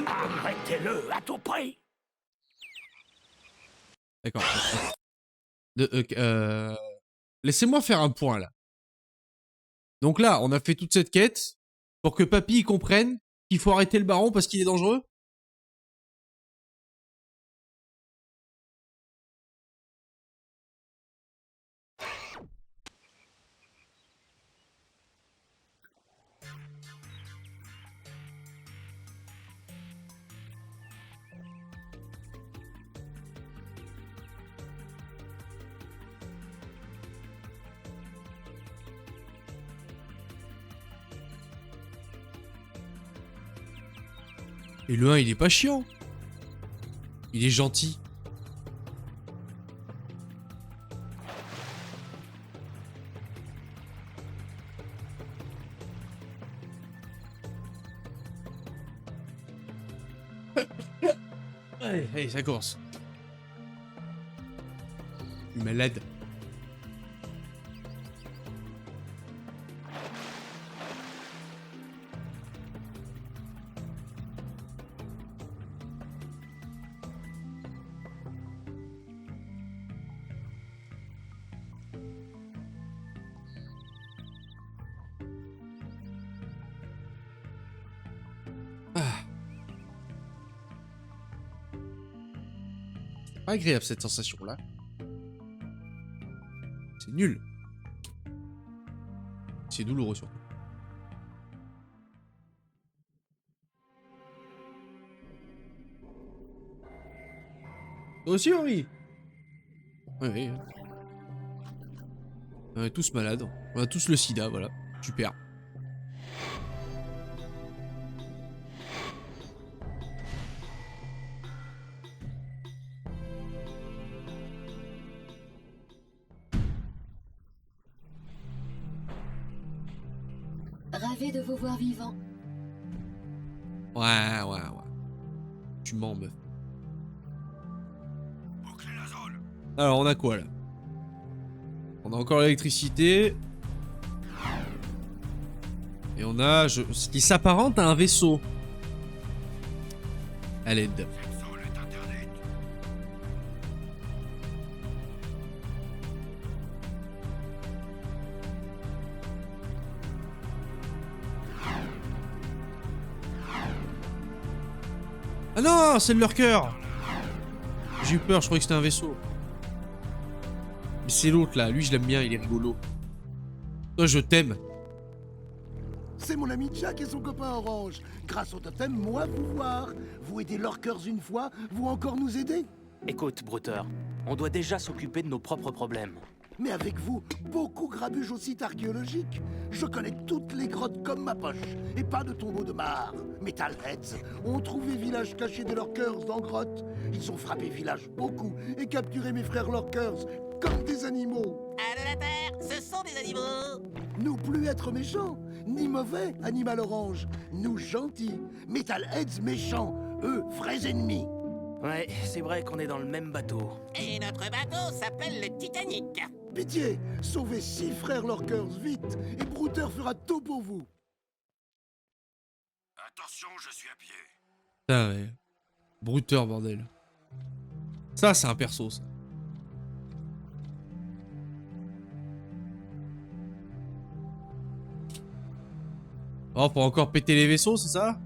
Arrêtez-le à tout prix. D'accord. Laissez-moi faire un point là. Donc là, on a fait toute cette quête pour que Papy comprenne qu'il faut arrêter le baron parce qu'il est dangereux. Et le 1, il est pas chiant. Il est gentil. Allez, allez, ça commence. Je suis malade. Pas agréable cette sensation là. C'est nul. C'est douloureux surtout. Toi aussi Henri? Oui, oui. On est tous malades. On a tous le sida, voilà. Super. Ravi de vous voir vivant. Ouais. Tu mens, meuf. Bouclez la zone. Alors, on a quoi là? On a encore l'électricité. Et on a ce qui s'apparente à un vaisseau. À l'aide. Cette zone est interdite. Ah non, c'est le lurker. J'ai eu peur, je croyais que c'était un vaisseau. Mais c'est l'autre là, lui je l'aime bien, il est rigolo. Toi je t'aime. C'est mon ami Jack et son copain Orange. Grâce au totem, moi vous voir. Vous aidez Lurkers une fois, vous encore nous aider. Écoute, Brouteur, on doit déjà s'occuper de nos propres problèmes. Mais avec vous, beaucoup grabuge au site archéologique. Je connais toutes les grottes comme ma poche. Et pas de tombeaux de marre. Metalheads ont trouvé village caché des Lurkers dans grotte. Ils ont frappé village beaucoup et capturé mes frères Lurkers comme des animaux. À la terre, ce sont des animaux. Nous plus être méchants, ni mauvais, Animal Orange. Nous gentils. Metalheads méchants, eux vrais ennemis. Ouais, c'est vrai qu'on est dans le même bateau. Et notre bateau s'appelle le Titanic. Pitié, sauvez 6 frères Lurkers, vite, et Brouter fera tout pour vous. Attention, je suis à pied. Putain, ouais. Brouteur, bordel. Ça, c'est un perso, ça. Oh, pour encore péter les vaisseaux, c'est ça?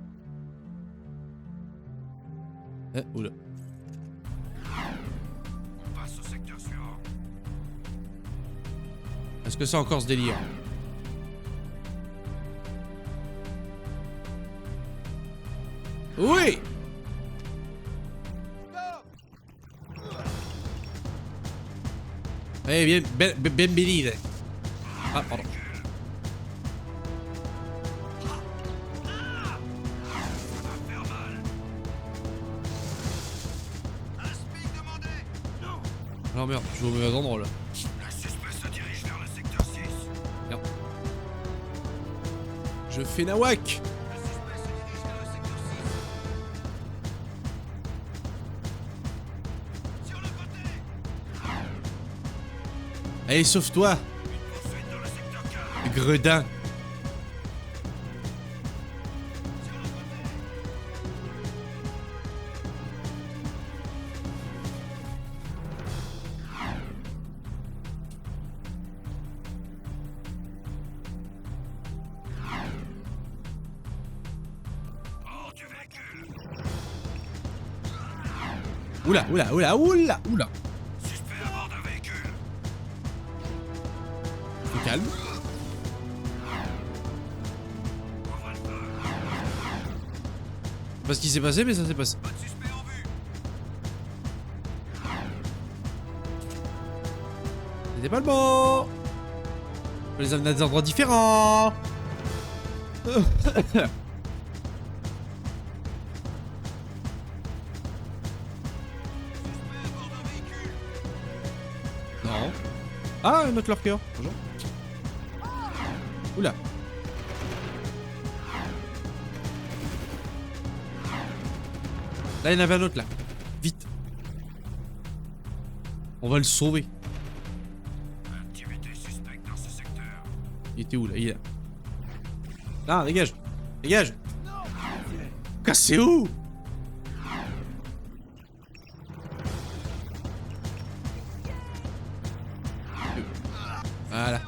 Oula. On passe au secteur suivant. Est-ce que c'est encore ce délire? Oui! Eh bien, benvenide. Ah, pardon. Non merde, je suis au mauvais endroit là. Le suspect se dirige vers le secteur 6. Merde. Je fais nawak. Le suspect se dirige vers le secteur 6. Sur le côté. Allez, sauve-toi, Une poursuite dans le secteur 4. gredin. Sur le côté. Hors du véhicule. Oula, oula, oula, oula, oula. Suspect à bord d'un véhicule. Faut calme. Ouvre le feu. Je sais pas ce qui s'est passé, mais ça s'est passé. Pas de suspect en vue. C'était pas le bon. On les amener à des endroits différents. Suspect à bord d'un véhicule. Non. Ah, notre lurker. Bonjour. Oula. Là, il y en avait un autre, là. Vite. On va le sauver. Activité suspecte dans ce secteur. Il était où, là? Il est là. Ah, dégage. Dégage. Cassez où? Voilà.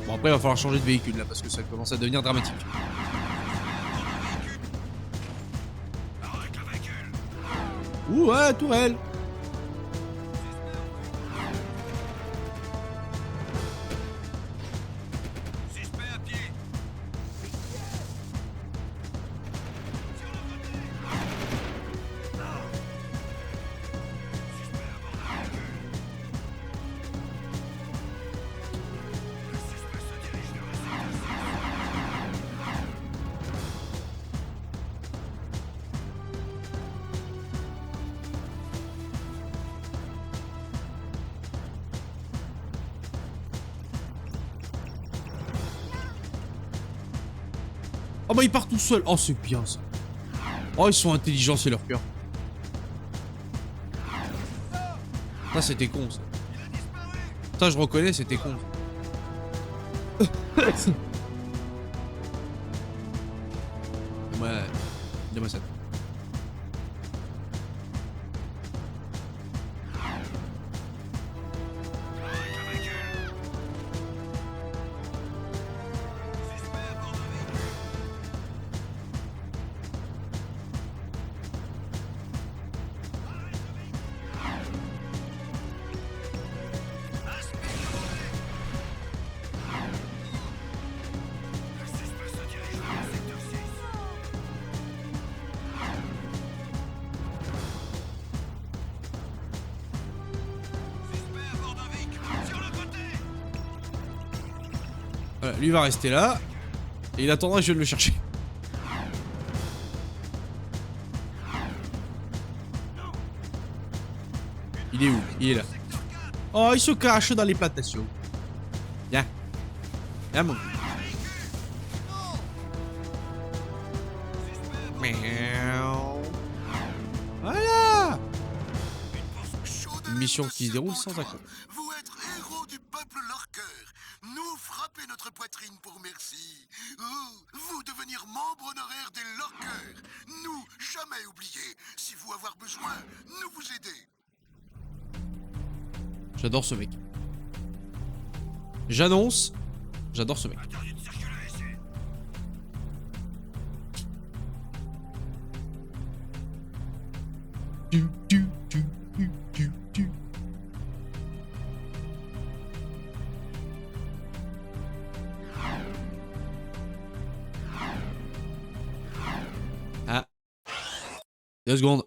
Bon, après, il va falloir changer de véhicule, là, parce que ça commence à devenir dramatique. Ouh, ouais, tourelle. Suspect à pied. Oh bah il part tout seul. Oh c'est bien ça. Oh ils sont intelligents, c'est leur cœur. Ça c'était con ça. Ça je reconnais, c'était con. Donne-moi ça. Voilà, lui va rester là. Et il attendra que je vienne le chercher. Il est où? Il est là. Oh, il se cache dans les plantations. Viens. Viens, mon. Miaou. Voilà. Une mission qui se déroule sans accord. Vous êtes héros du peuple Lorqueur. Nous frappez notre poitrine pour merci. Vous devenir membre honoraire des Lorqueurs. Nous, jamais oublier. Si vous avoir besoin, nous vous aider. J'adore ce mec. J'annonce, j'adore ce mec. Ah. 2 secondes.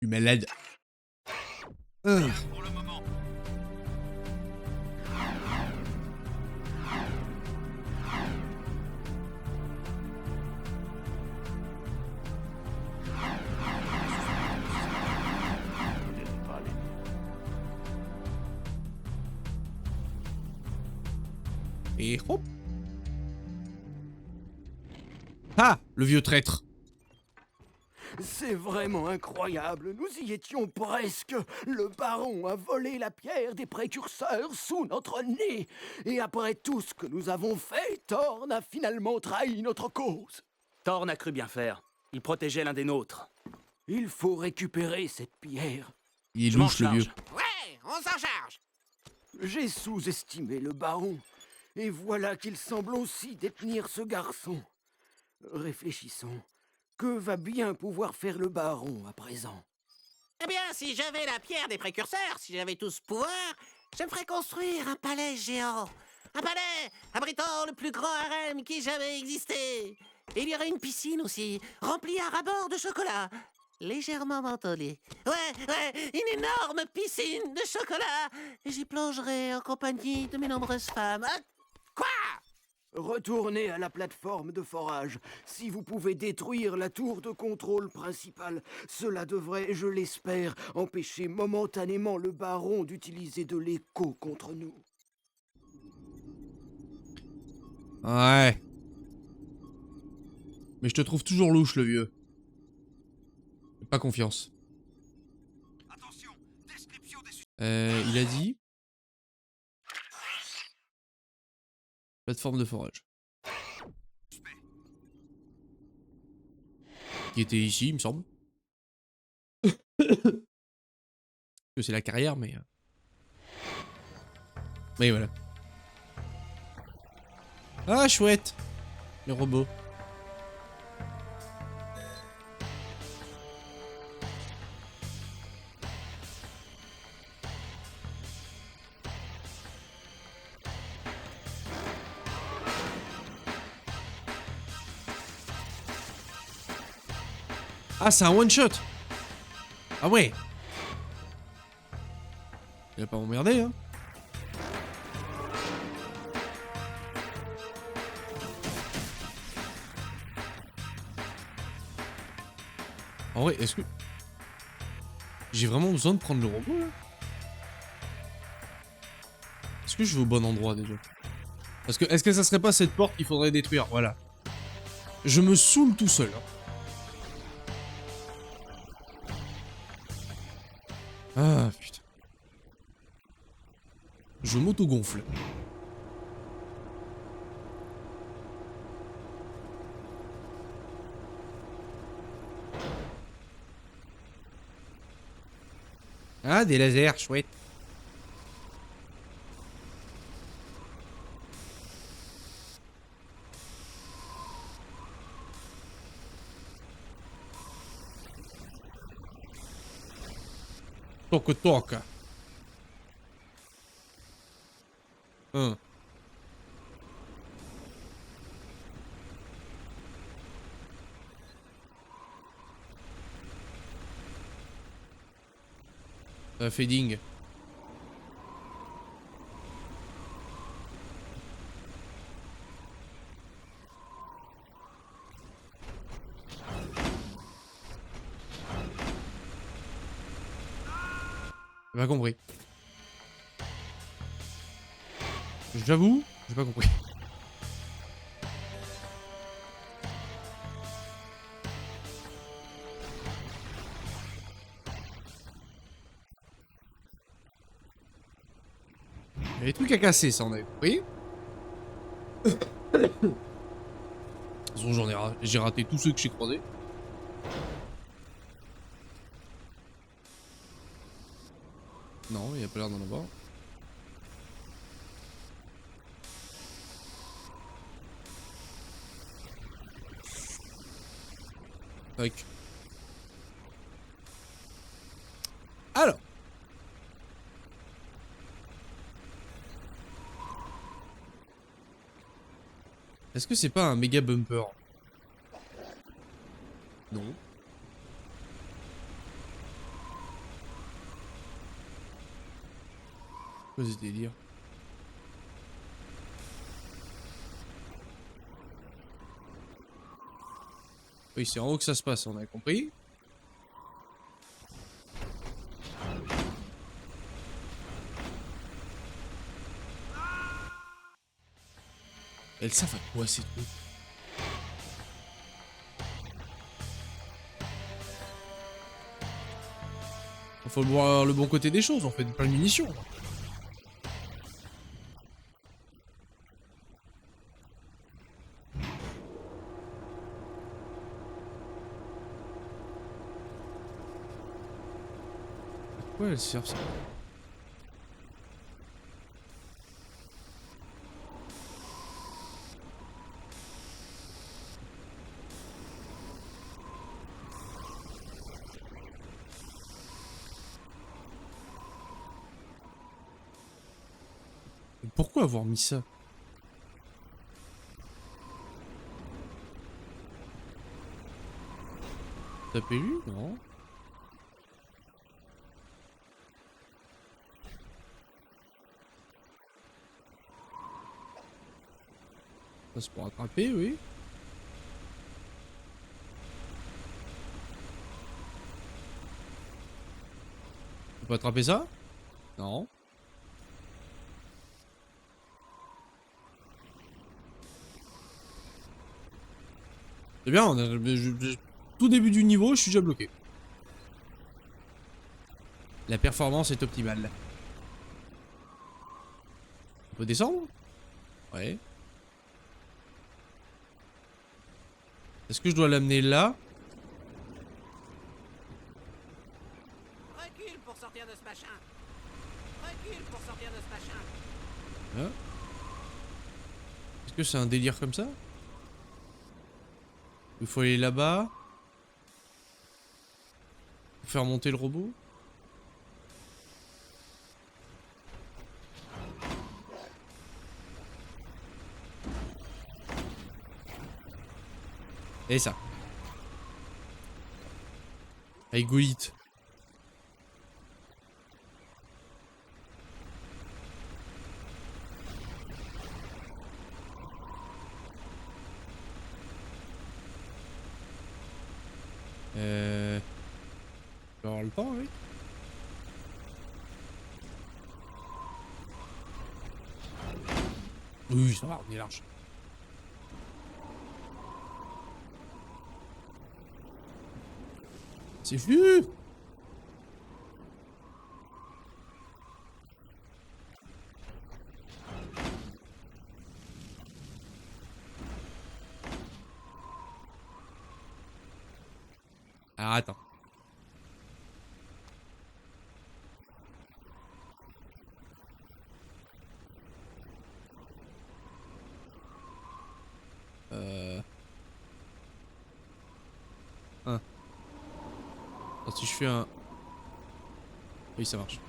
Tu es malade. Pour le moment. Et hop. Ah, le vieux traître. C'est vraiment incroyable, nous y étions presque. Le baron a volé la pierre des précurseurs sous notre nez. Et après tout ce que nous avons fait, Thorn a finalement trahi notre cause. Thorn a cru bien faire. Il protégeait l'un des nôtres. Il faut récupérer cette pierre. Il est Je m'en louche le vieux. charge. Ouais, on s'en charge. J'ai sous-estimé le baron. Et voilà qu'il semble aussi détenir ce garçon. Réfléchissons. Que va bien pouvoir faire le baron à présent? Eh bien, si j'avais la pierre des précurseurs, si j'avais tout ce pouvoir, je me ferais construire un palais géant. Un palais abritant le plus grand harem qui ait jamais existé. Et il y aurait une piscine aussi, remplie à ras-bord de chocolat, légèrement mentholé. Ouais, une énorme piscine de chocolat. Et j'y plongerais en compagnie de mes nombreuses femmes. Quoi? Retournez à la plateforme de forage. Si vous pouvez détruire la tour de contrôle principale, cela devrait, je l'espère, empêcher momentanément le baron d'utiliser de l'écho contre nous. Ouais. Mais je te trouve toujours louche, le vieux. J'ai pas confiance. Attention, description des Il a dit... Plateforme de forage. Qui était ici, il me semble. Que c'est la carrière, mais... Mais voilà. Ah, chouette. Les robots. Ah, c'est un one shot. Ah ouais. Il va pas m'emmerder, hein. En vrai, est-ce que... J'ai vraiment besoin de prendre le robot, là? Est-ce que je vais au bon endroit, déjà? Parce que, est-ce que ça serait pas cette porte qu'il faudrait détruire? Voilà. Je me saoule tout seul, hein. Ah, putain. Je m'auto-gonfle. Ah, des lasers, chouette. Toc toc. Hein. Fading. J'ai pas compris. J'avoue, j'ai pas compris. Il y a des trucs à casser, ça on avait compris. De toute façon, j'ai raté tous ceux que j'ai croisés. Non, il n'y a pas l'air d'en avoir. Tac. Alors. Est-ce que c'est pas un méga bumper? Non. Quoi ce délire? Oui, c'est en haut que ça se passe, on a compris. Elles savent à quoi ces trucs? Faut voir le bon côté des choses, on fait plein de munitions. À quoi elles servent ça? Pourquoi avoir mis ça? Tapez lui? Non. Ça c'est pour attraper, oui. On peut attraper ça? Non. C'est bien, tout début du niveau, je suis déjà bloqué. La performance est optimale. On peut descendre? Ouais. Est-ce que je dois l'amener là? Recule pour sortir de ce machin. Recule pour sortir de ce machin. Hein? Est-ce que c'est un délire comme ça? Il faut aller là-bas. Pour faire monter le robot. Et ça. Avec Goït. Je vais avoir le temps, oui. Oui, ça va, on est large. C'est vu. Alors attends. Alors, si je fais un... Oui, ça marche.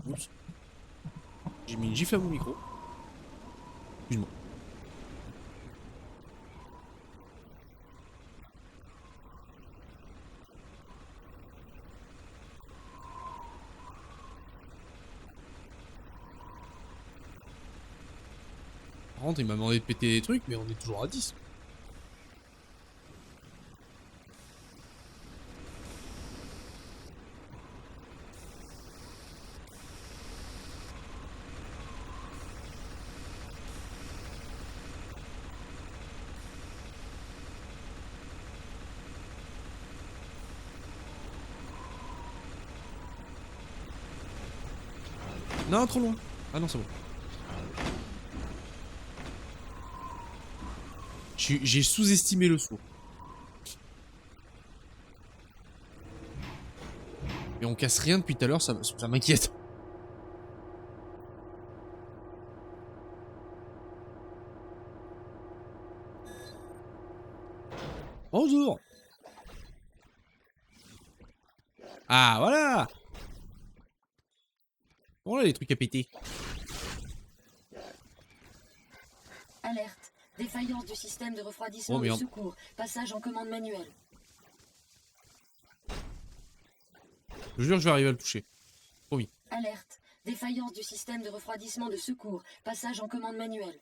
Oups. J'ai mis une gifle à mon micro. Excuse-moi. Par contre, il m'a demandé de péter des trucs, mais on est toujours à 10. Non, trop loin. Ah non, c'est bon. J'ai sous-estimé le saut. Et on casse rien depuis tout à l'heure, ça m'inquiète. Bonjour. Ah, voilà. Voilà les trucs à péter. Alerte. Défaillance du système de refroidissement de secours. Passage en commande manuelle. Je jure que je vais arriver à le toucher. Promis. Alerte. Défaillance du système de refroidissement de secours. Passage en commande manuelle.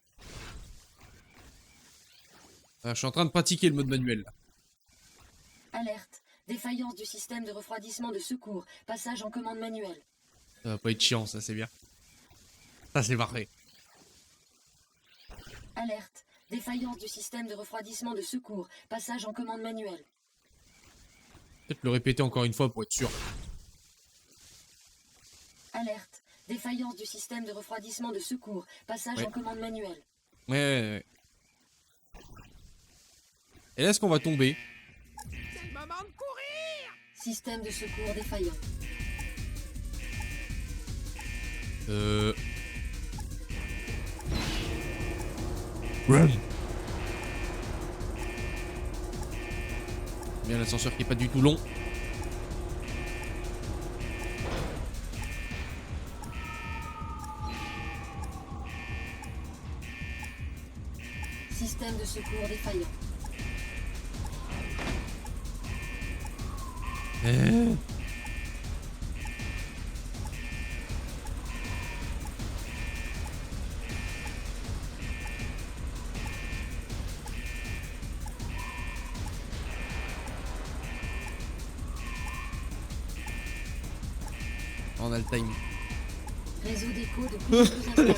Ah, je suis en train de pratiquer le mode manuel là. Alerte. Défaillance du système de refroidissement de secours. Passage en commande manuelle. Ça va pas être chiant, ça c'est bien. Ça c'est parfait. Alerte. Défaillance du système de refroidissement de secours. Passage en commande manuelle. Peut-être le répéter encore une fois pour être sûr. Alerte. Défaillance du système de refroidissement de secours. Passage en commande manuelle. Ouais. Et là, est-ce qu'on va tomber? C'est le moment de courir. Système de secours défaillant. Run. Bien l'ascenseur qui est pas du tout long. Système de secours défaillant. On a le time. Réseau d'écho de plus en plus instable.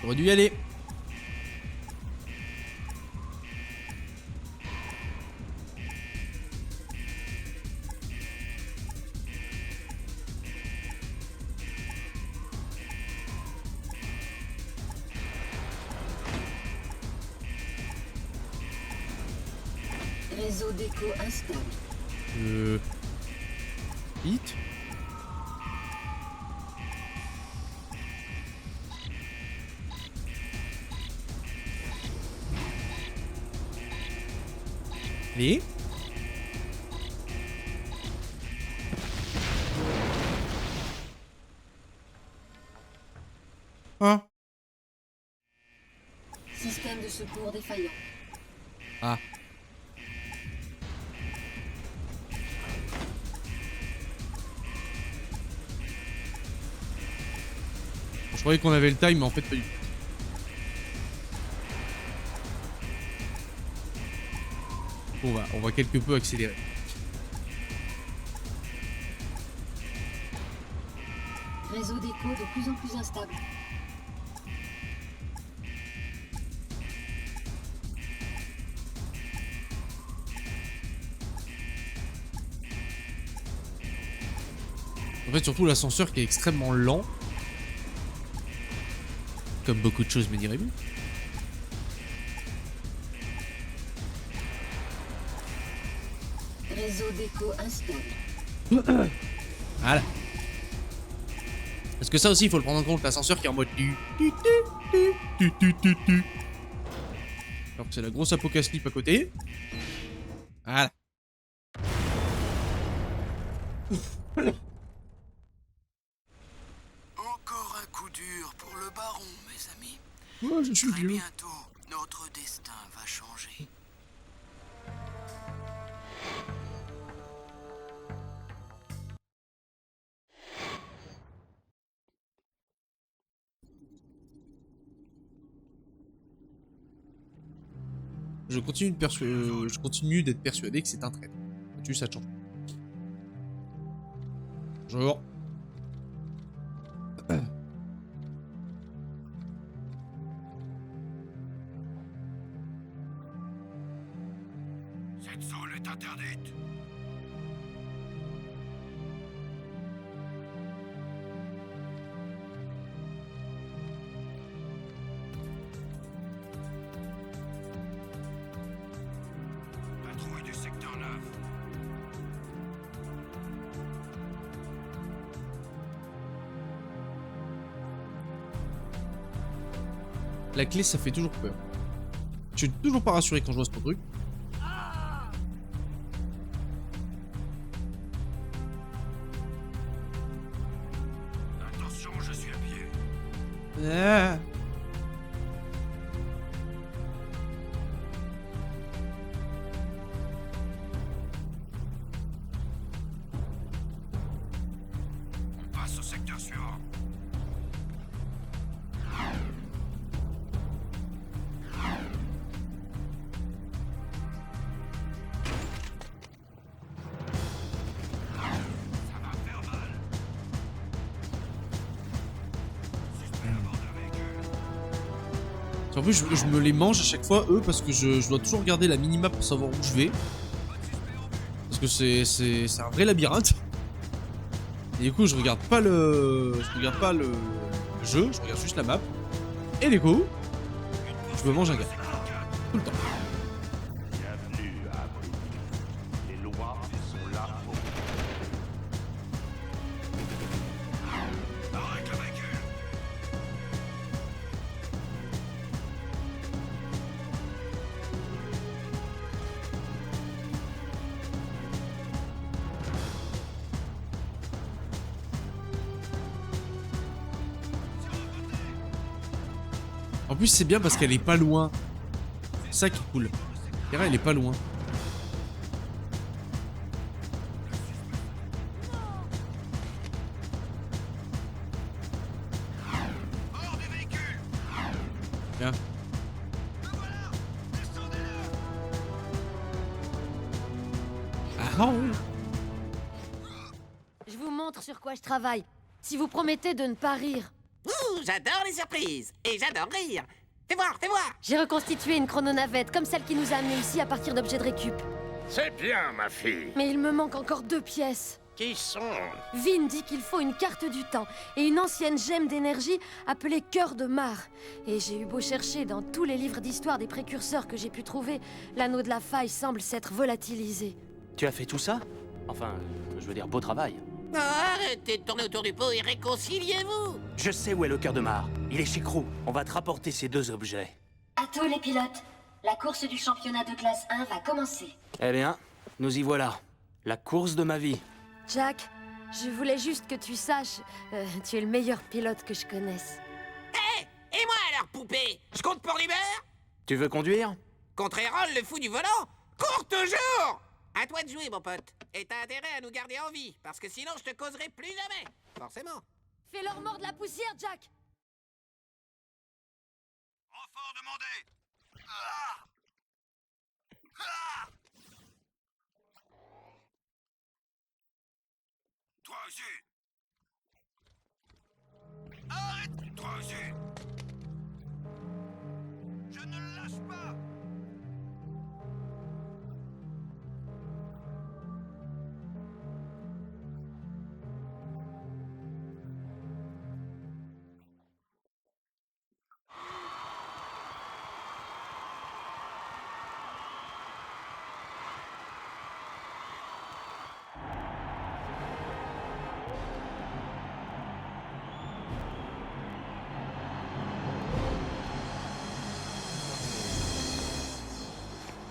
J'aurais dû y aller. Réseau d'écho instable. Hit. Allez. Hein? Système de secours défaillant. Ah. Je croyais qu'on avait le time, mais en fait pas du tout. On va quelque peu accélérer. Réseau d'écho de plus en plus instable. En fait, surtout l'ascenseur qui est extrêmement lent. Comme beaucoup de choses, me direz-vous. Réseau d'écho instable. Voilà. Parce que ça aussi, il faut le prendre en compte, l'ascenseur qui est en mode alors que c'est la grosse apocalypse à côté. Voilà. Encore un coup dur pour le baron, mes amis. Ouais, je suis Très vieux. bientôt, notre destin va changer. Je continue d'être persuadé que c'est un traître. Là-dessus, ça change. Bonjour. Cette zone est interdite. Patrouille du secteur 9. La clé, ça fait toujours peur. Je suis toujours pas rassuré quand je vois ce truc. Attention, je suis à pied. Ah. On passe au secteur suivant. Ça va faire mal. Suspect à bord d'un véhicule. En plus, je me les mange à chaque fois, eux, parce que je dois toujours regarder la minimap pour savoir où je vais. Parce que c'est un vrai labyrinthe. Et du coup, je regarde pas le jeu, je regarde juste la map. Et du coup, je me mange un gars. Tout le temps. Bienvenue à Abruti. Les lois sont là pour Arrête le véhicule. En plus, c'est bien parce qu'elle est pas loin. C'est ça qui est cool. Elle est pas loin. Tiens. Ah oui. Je vous montre sur quoi je travaille. Si vous promettez de ne pas rire. Ouh, j'adore les surprises. Et j'adore rire. Fais voir, fais voir. J'ai reconstitué une chrononavette comme celle qui nous a amenés ici à partir d'objets de récup. C'est bien, ma fille. Mais il me manque encore 2 pièces. Qui sont? Vin dit qu'il faut une carte du temps et une ancienne gemme d'énergie appelée Cœur de Mar. Et j'ai eu beau chercher dans tous les livres d'histoire des précurseurs que j'ai pu trouver, l'anneau de la faille semble s'être volatilisé. Tu as fait tout ça? Enfin, je veux dire, beau travail. Oh, arrêtez de tourner autour du pot et réconciliez-vous. Je sais où est le cœur de Mar. Il est chez Crew. On va te rapporter ces 2 objets. À tous les pilotes, la course du championnat de classe 1 va commencer. Eh bien, nous y voilà. La course de ma vie. Jack, je voulais juste que tu saches, tu es le meilleur pilote que je connaisse. Hé, et moi alors, poupée? Je compte pour l'Uber? Tu veux conduire? Contre Errol, le fou du volant? Cours toujours! À toi de jouer, mon pote. Et t'as intérêt à nous garder en vie, parce que sinon je te causerai plus jamais. Forcément. Fais-leur mordre la poussière, Jack! Renfort demandé. Ah! Ah! Toi aussi. Arrête! Toi aussi. Je ne le lâche pas!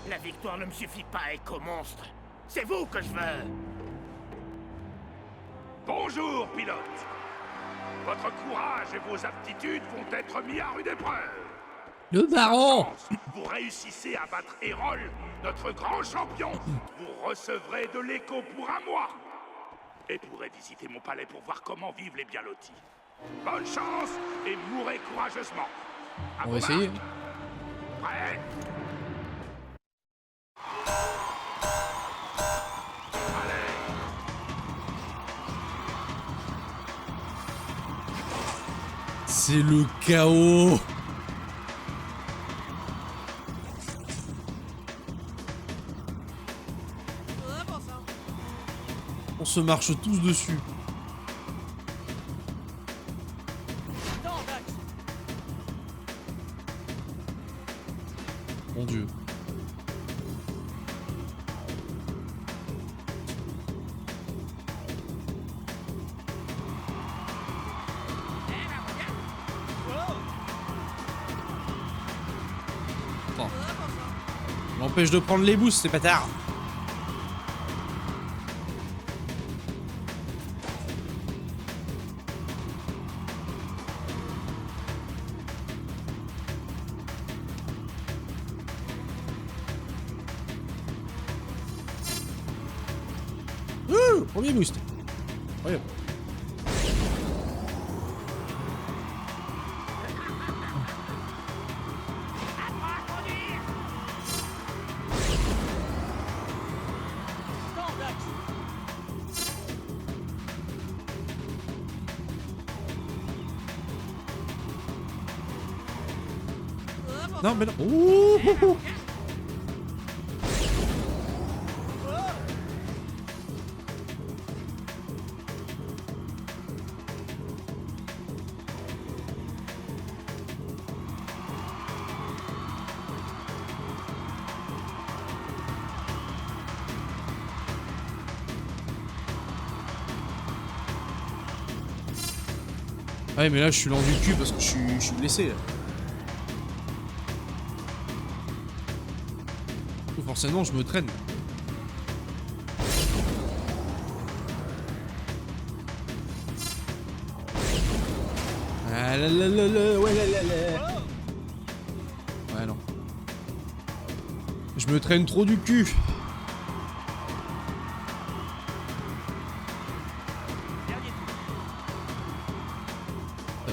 La victoire ne me suffit pas, éco-monstre. C'est vous que je veux. Bonjour, pilote. Votre courage et vos aptitudes vont être mis à rude épreuve. Le baron! Vous réussissez à battre Errol, notre grand champion. Vous recevrez de l'écho pour un mois. Et pourrez visiter mon palais pour voir comment vivent les bien lotis. Bonne chance et mourrez courageusement. À On vos va essayer. marques. Prêt? C'est le chaos. On se marche tous dessus. Mon Dieu. Attends. M'empêche de prendre les boosts, c'est bâtard. Premier boost. Incroyable. Non mais non. Ouh, ouh, ouh. Ouais mais là je suis lent du cul parce que je suis blessé là. Forcément je me traîne. Ah là là là là, ouais là là là. Ouais non. Je me traîne trop du cul.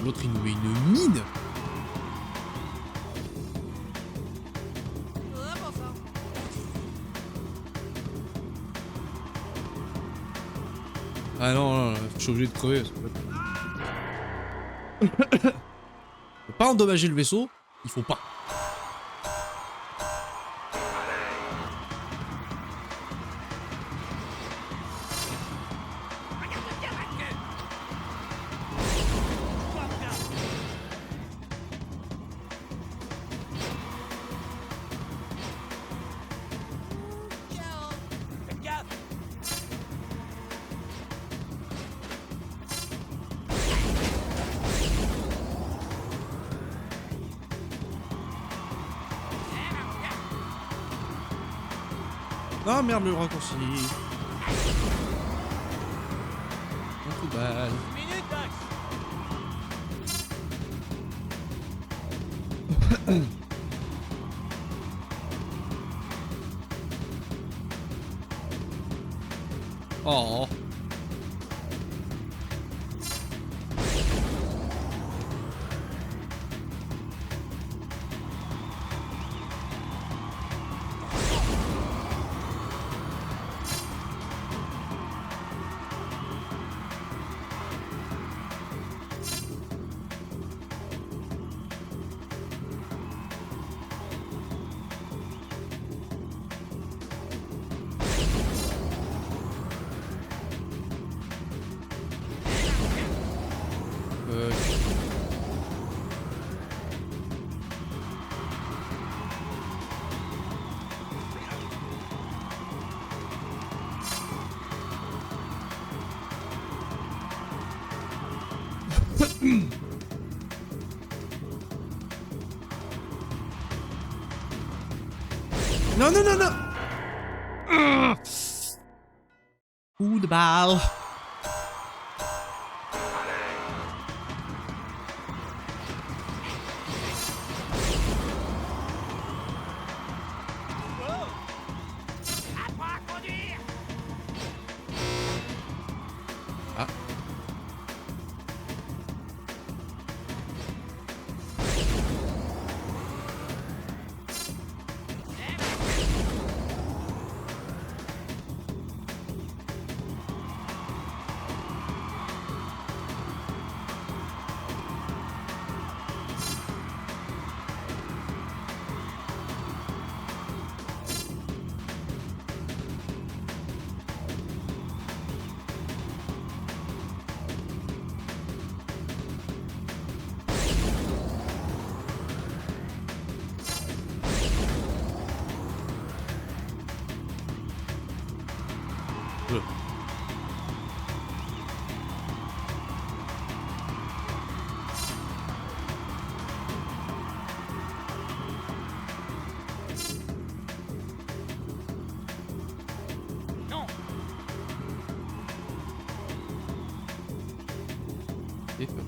L'autre il nous met une mine. Ah non, non, je suis obligé de crever. Faut pas endommager le vaisseau, il faut pas. Ah merde, le raccourci. Un coup de balle. Oh. Non, non, non, non. Coup de balle. Ah.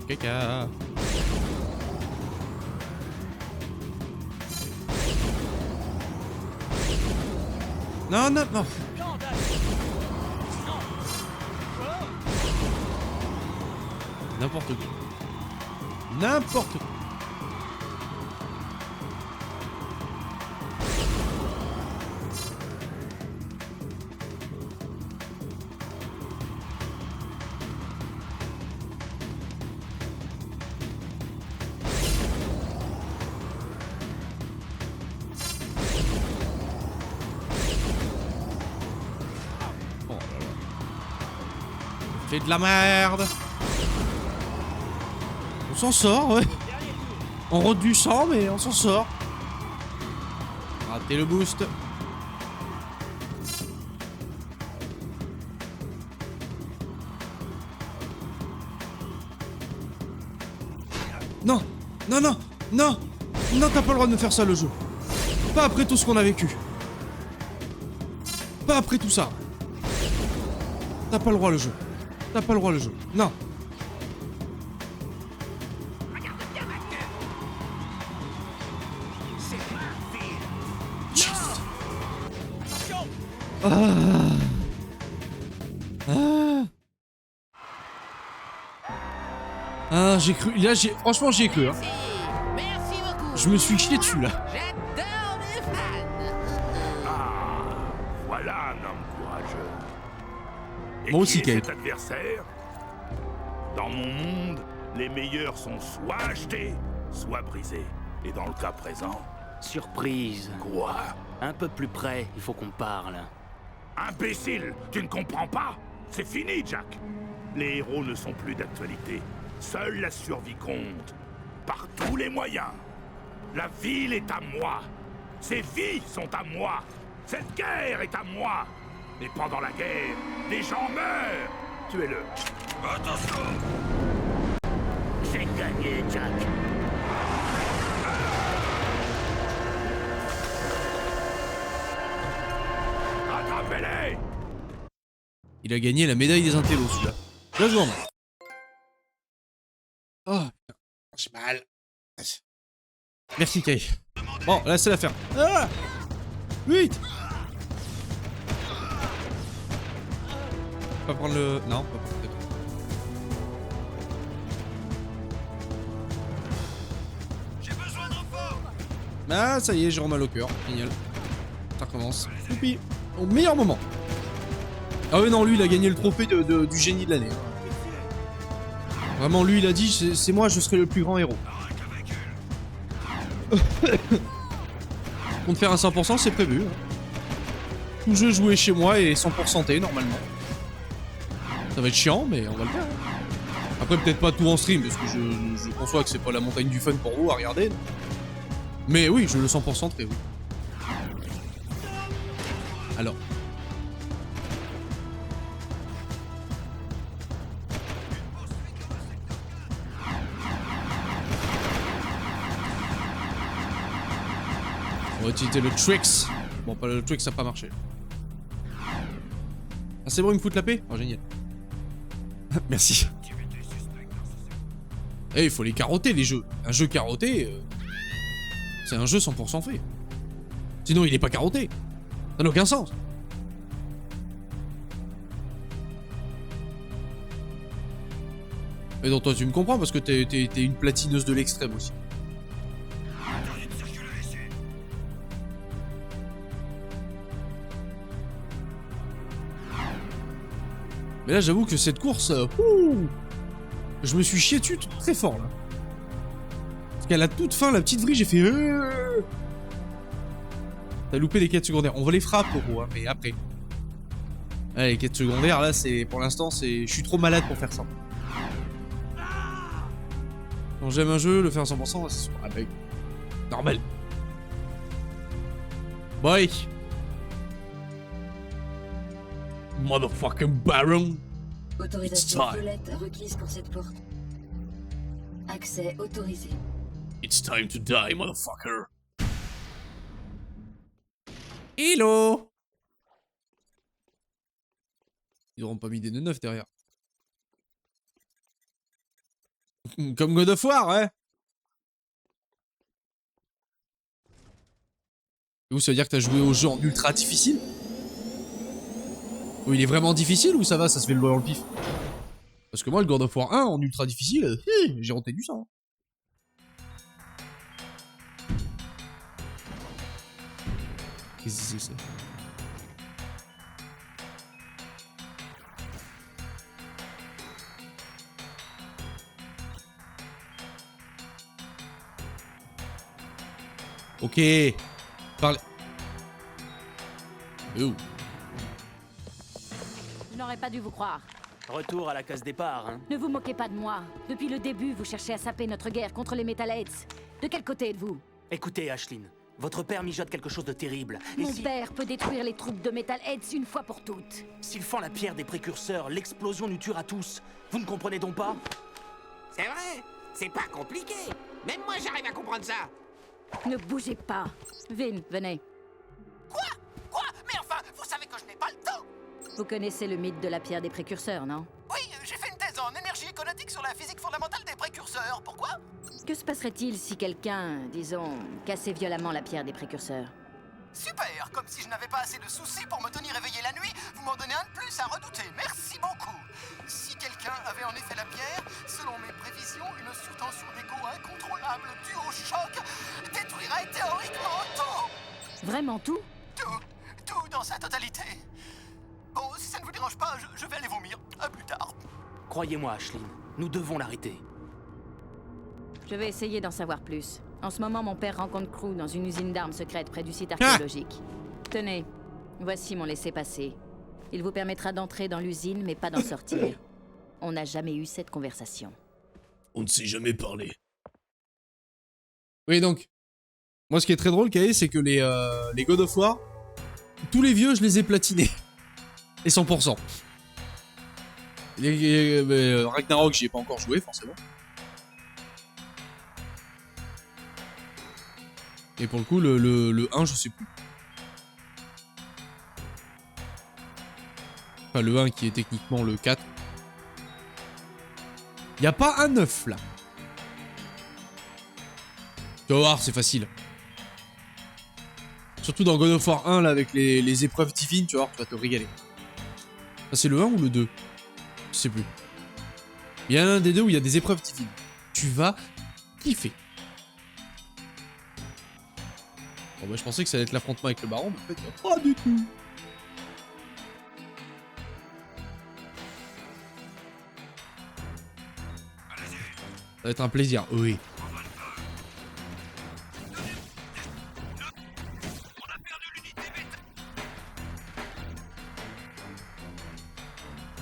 Caca. Non, non, non. N'importe quoi. N'importe quoi. Fait de la merde. On s'en sort, ouais. On rôde du sang, mais on s'en sort. Ratez le boost. Non, non, non, non. Non, t'as pas le droit de me faire ça, le jeu. Pas après tout ce qu'on a vécu. Pas après tout ça. T'as pas le droit, le jeu. T'as pas le droit, le jeu. Non. Ah. Ah. Ah, j'ai cru. Là, franchement, j'y ai cru. Hein. Merci beaucoup. Je me suis chié dessus, là. J'adore mes fans. Ah, voilà un homme courageux. Et Moi aussi, qui est Kay. cet adversaire? Dans mon monde, les meilleurs sont soit achetés, soit brisés. Et dans le cas présent... Surprise. Quoi? Un peu plus près, il faut qu'on parle. Imbécile! Tu ne comprends pas? C'est fini, Jack! Les héros ne sont plus d'actualité. Seule la survie compte. Par tous les moyens. La ville est à moi. Ces vies sont à moi. Cette guerre est à moi. Et pendant la guerre, des gens meurent. Tuez-le. Attention! J'ai gagné, Jack. Attrapez-les! Il a gagné la médaille des intellos, celui-là. La journée. Oh, putain. J'ai mal. Merci, Kay. Bon, là, c'est l'affaire. Ah! Vite! Pas prendre le... Non, pas prendre le... J'ai besoin d'enfants! Ah, ça y est, j'ai mal au cœur. Génial. Ça recommence. Youpi. Au meilleur moment. Ah ouais, non, lui, il a gagné le trophée du génie de l'année. Vraiment, lui, il a dit, c'est moi, je serai le plus grand héros. Pour faire un 100%, c'est prévu. Tout jeu joué chez moi est 100%, normalement. Ça va être chiant, mais on va le faire. Après, peut-être pas tout en stream, parce que je conçois que c'est pas la montagne du fun pour vous à regarder. Mais oui, je le 100% très oui. Alors. On va utiliser le Trix. Bon, pas le Trix, ça n'a pas marché. Ah, c'est bon, il me fout la paix? Oh, génial. Merci. Eh, il faut les carotter, les jeux. Un jeu carotté, c'est un jeu 100% fait. Sinon, il est pas carotté. Ça n'a aucun sens. Mais donc, toi, tu me comprends parce que t'es une platineuse de l'extrême aussi. Mais là, j'avoue que cette course, je me suis chié dessus très fort, là. Parce qu'à la toute fin, la petite vrille, j'ai fait... T'as loupé les quêtes secondaires. On va les frapper, gros, hein, mais après. Ouais, les quêtes secondaires, là, c'est... Pour l'instant, c'est... Je suis trop malade pour faire ça. Quand j'aime un jeu, le faire à 100%, c'est... Ah bah... Normal. Bye. Motherfucking Baron. Autorisation violette requise pour cette porte. Accès autorisé. It's time to die, motherfucker. Hello. Ils auront pas mis des 9 derrière. Comme God of War, hein. Ou ça veut dire que t'as joué au jeu en ultra difficile? Ou il est vraiment difficile ou ça va, ça se fait le dans le pif? Parce que moi, le God of War 1 en ultra difficile, j'ai renté du sang. Qu'est-ce que c'est ça? Ok. Parle. Oh. Je n'aurais pas dû vous croire. Retour à la case départ, hein. Ne vous moquez pas de moi. Depuis le début, vous cherchez à saper notre guerre contre les Metalheads. De quel côté êtes-vous? Écoutez, Ashlyn, votre père mijote quelque chose de terrible. Mon père peut détruire les troupes de Metalheads une fois pour toutes. S'ils font la pierre des précurseurs, l'explosion nous tuera tous. Vous ne comprenez donc pas? C'est vrai, c'est pas compliqué. Même moi, j'arrive à comprendre ça. Ne bougez pas. Vin, venez. Quoi? Mais enfin, vous savez que je n'ai pas le temps. Vous connaissez le mythe de la pierre des précurseurs, non? Oui, j'ai fait une thèse en énergie éconotique sur la physique fondamentale des précurseurs. Pourquoi? Que se passerait-il si quelqu'un, disons, cassait violemment la pierre des précurseurs? Super, comme si je n'avais pas assez de soucis pour me tenir éveillé la nuit, vous m'en donnez un de plus à redouter. Merci beaucoup. Si quelqu'un avait en effet la pierre, selon mes prévisions, une surtension d'écho incontrôlable due au choc détruirait théoriquement tout. Vraiment tout? Tout dans sa totalité. Bon, si ça ne vous dérange pas, je vais aller vomir. À plus tard. Croyez-moi, Ashlyn, nous devons l'arrêter. Je vais essayer d'en savoir plus. En ce moment, mon père rencontre Crew dans une usine d'armes secrète près du site archéologique. Tenez, voici mon laissez-passer. Il vous permettra d'entrer dans l'usine, mais pas d'en sortir. On n'a jamais eu cette conversation. On ne s'est jamais parlé. Oui, donc, moi ce qui est très drôle, Kae, c'est que les God of War, tous les vieux, je les ai platinés. Et 100%. Ragnarok, j'y ai pas encore joué, forcément. Et pour le coup, le 1, je sais plus. Enfin, le 1 qui est techniquement le 4. Y a pas un 9, là. Tu vas voir, c'est facile. Surtout dans God of War 1, là, avec les épreuves divines, tu vas voir, tu vas te régaler. Ça, c'est le 1 ou le 2? Je sais plus. Il y en a un des deux où il y a des épreuves divines. Tu vas kiffer. Bon, bah, je pensais que ça allait être l'affrontement avec le baron, mais en fait, pas du tout. Ça va être un plaisir, oui.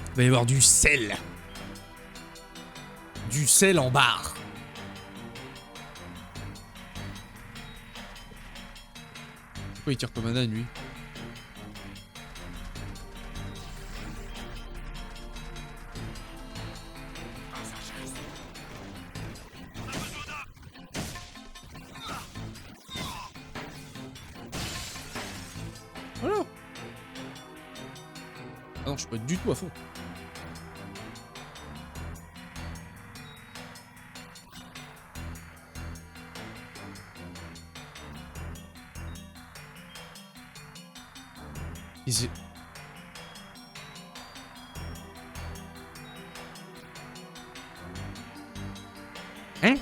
Il va y avoir du sel. Du sel en barre. Pourquoi il tire comme un âne, lui? Voilà. Ah non, je suis pas du tout à fond. Hein?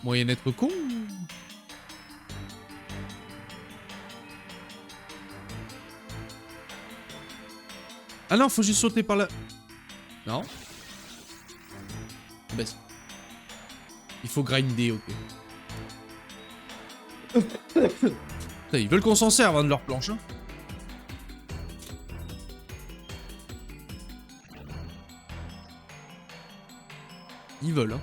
Moyen d'être con? Ah non, faut juste sauter par là. Non. Baisse. Il faut grinder, ok. Putain, ils veulent qu'on s'en serve hein, de leur planche. Hein. Ils veulent. Hein.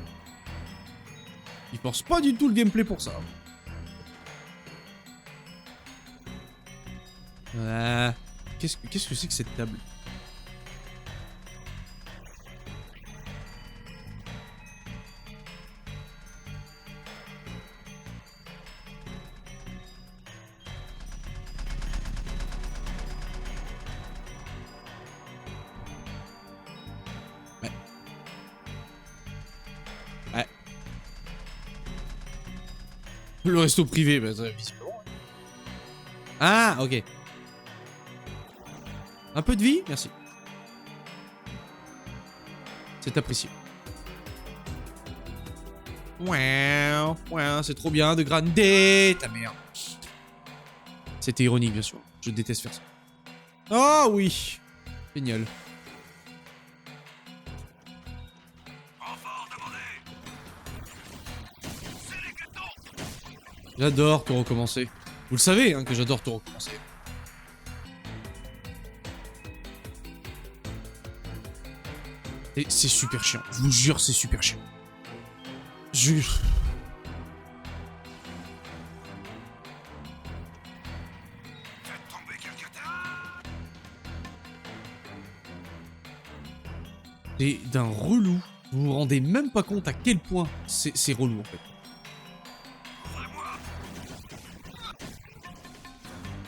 Ils forcent pas du tout le gameplay pour ça. Qu'est-ce que c'est que cette table? Le resto privé, bah, ça, visiblement. Ah, ok. Un peu de vie, merci. C'est apprécié. Ouais, c'est trop bien de grinder, ta mère. C'était ironique, bien sûr. Je déteste faire ça. Ah oui, génial. J'adore tout recommencer. Vous le savez hein, que j'adore tout recommencer. Et c'est super chiant. Je vous jure, c'est super chiant. Jure. Et d'un relou. Vous vous rendez même pas compte à quel point c'est relou en fait.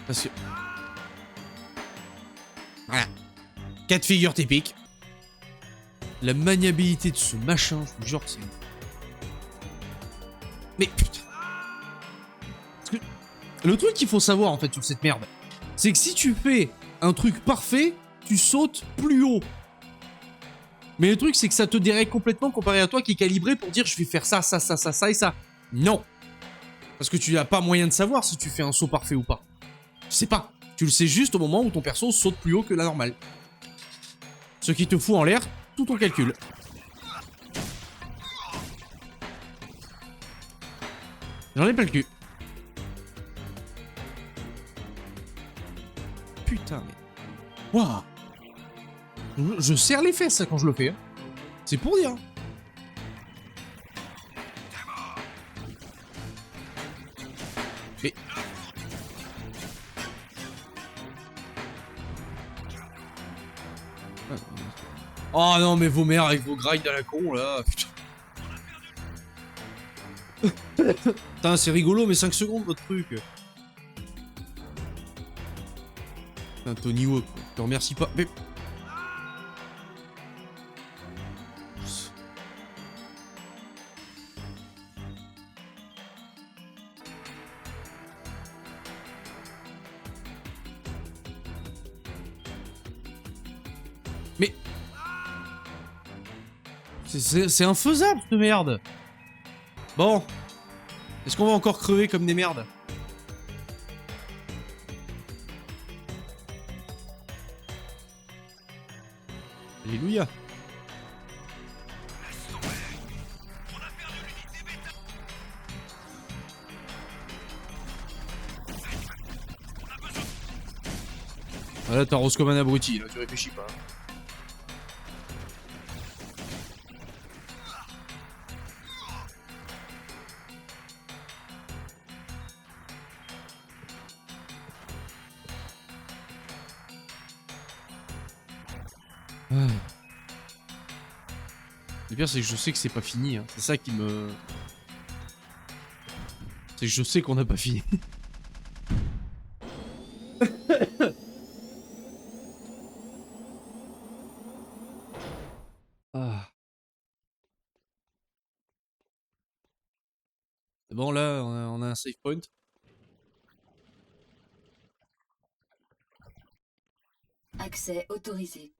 Parce que... Voilà. Cas de figure typique. La maniabilité de ce machin, je vous jure que c'est... Mais putain. Parce que... Le truc qu'il faut savoir en fait sur cette merde, c'est que si tu fais un truc parfait, tu sautes plus haut. Mais le truc c'est que ça te dérègle complètement comparé à toi qui est calibré pour dire je vais faire ça, ça, ça, ça, ça et ça. Non. Parce que tu n'as pas moyen de savoir si tu fais un saut parfait ou pas. Tu sais pas. Tu le sais juste au moment où ton perso saute plus haut que la normale. Ce qui te fout en l'air tout ton calcul. J'en ai pas le cul. Putain, mais... Waouh. Je serre les fesses quand je le fais. Hein. C'est pour dire. Mais... Oh non, mais vos mères avec vos grinds à la con, là, putain. Putain, c'est rigolo, mais 5 secondes, votre truc. Putain, Tony Hawk, je te remercie pas. Mais... Mais... C'est infaisable, cette merde. Bon. Est-ce qu'on va encore crever comme des merdes? Alléluia. Ah là, t'arroses comme un abruti, là, tu réfléchis pas. Le pire, c'est que je sais que c'est pas fini. Hein. C'est ça qui me... C'est que je sais qu'on n'a pas fini. Ah. Bon, là, on a un save point. Accès autorisé.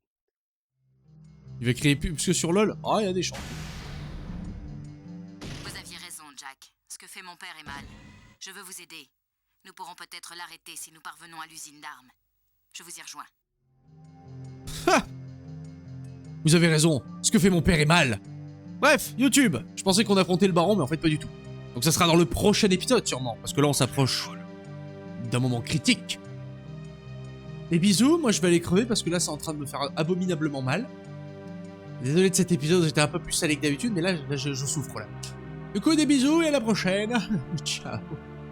Il va créer plus que sur LoL. Ah, il y a des chances. Vous aviez raison, Jack. Ce que fait mon père est mal. Je veux vous aider. Nous pourrons peut-être l'arrêter si nous parvenons à l'usine d'armes. Je vous y rejoins. Ha! Vous avez raison. Ce que fait mon père est mal. Bref, YouTube. Je pensais qu'on affrontait le baron, mais en fait pas du tout. Donc ça sera dans le prochain épisode sûrement. Parce que là, on s'approche d'un moment critique. Des bisous. Moi, je vais aller crever parce que là, c'est en train de me faire abominablement mal. Désolé de cet épisode, j'étais un peu plus salé que d'habitude, mais là je souffre là. Du coup, des bisous et à la prochaine. Ciao.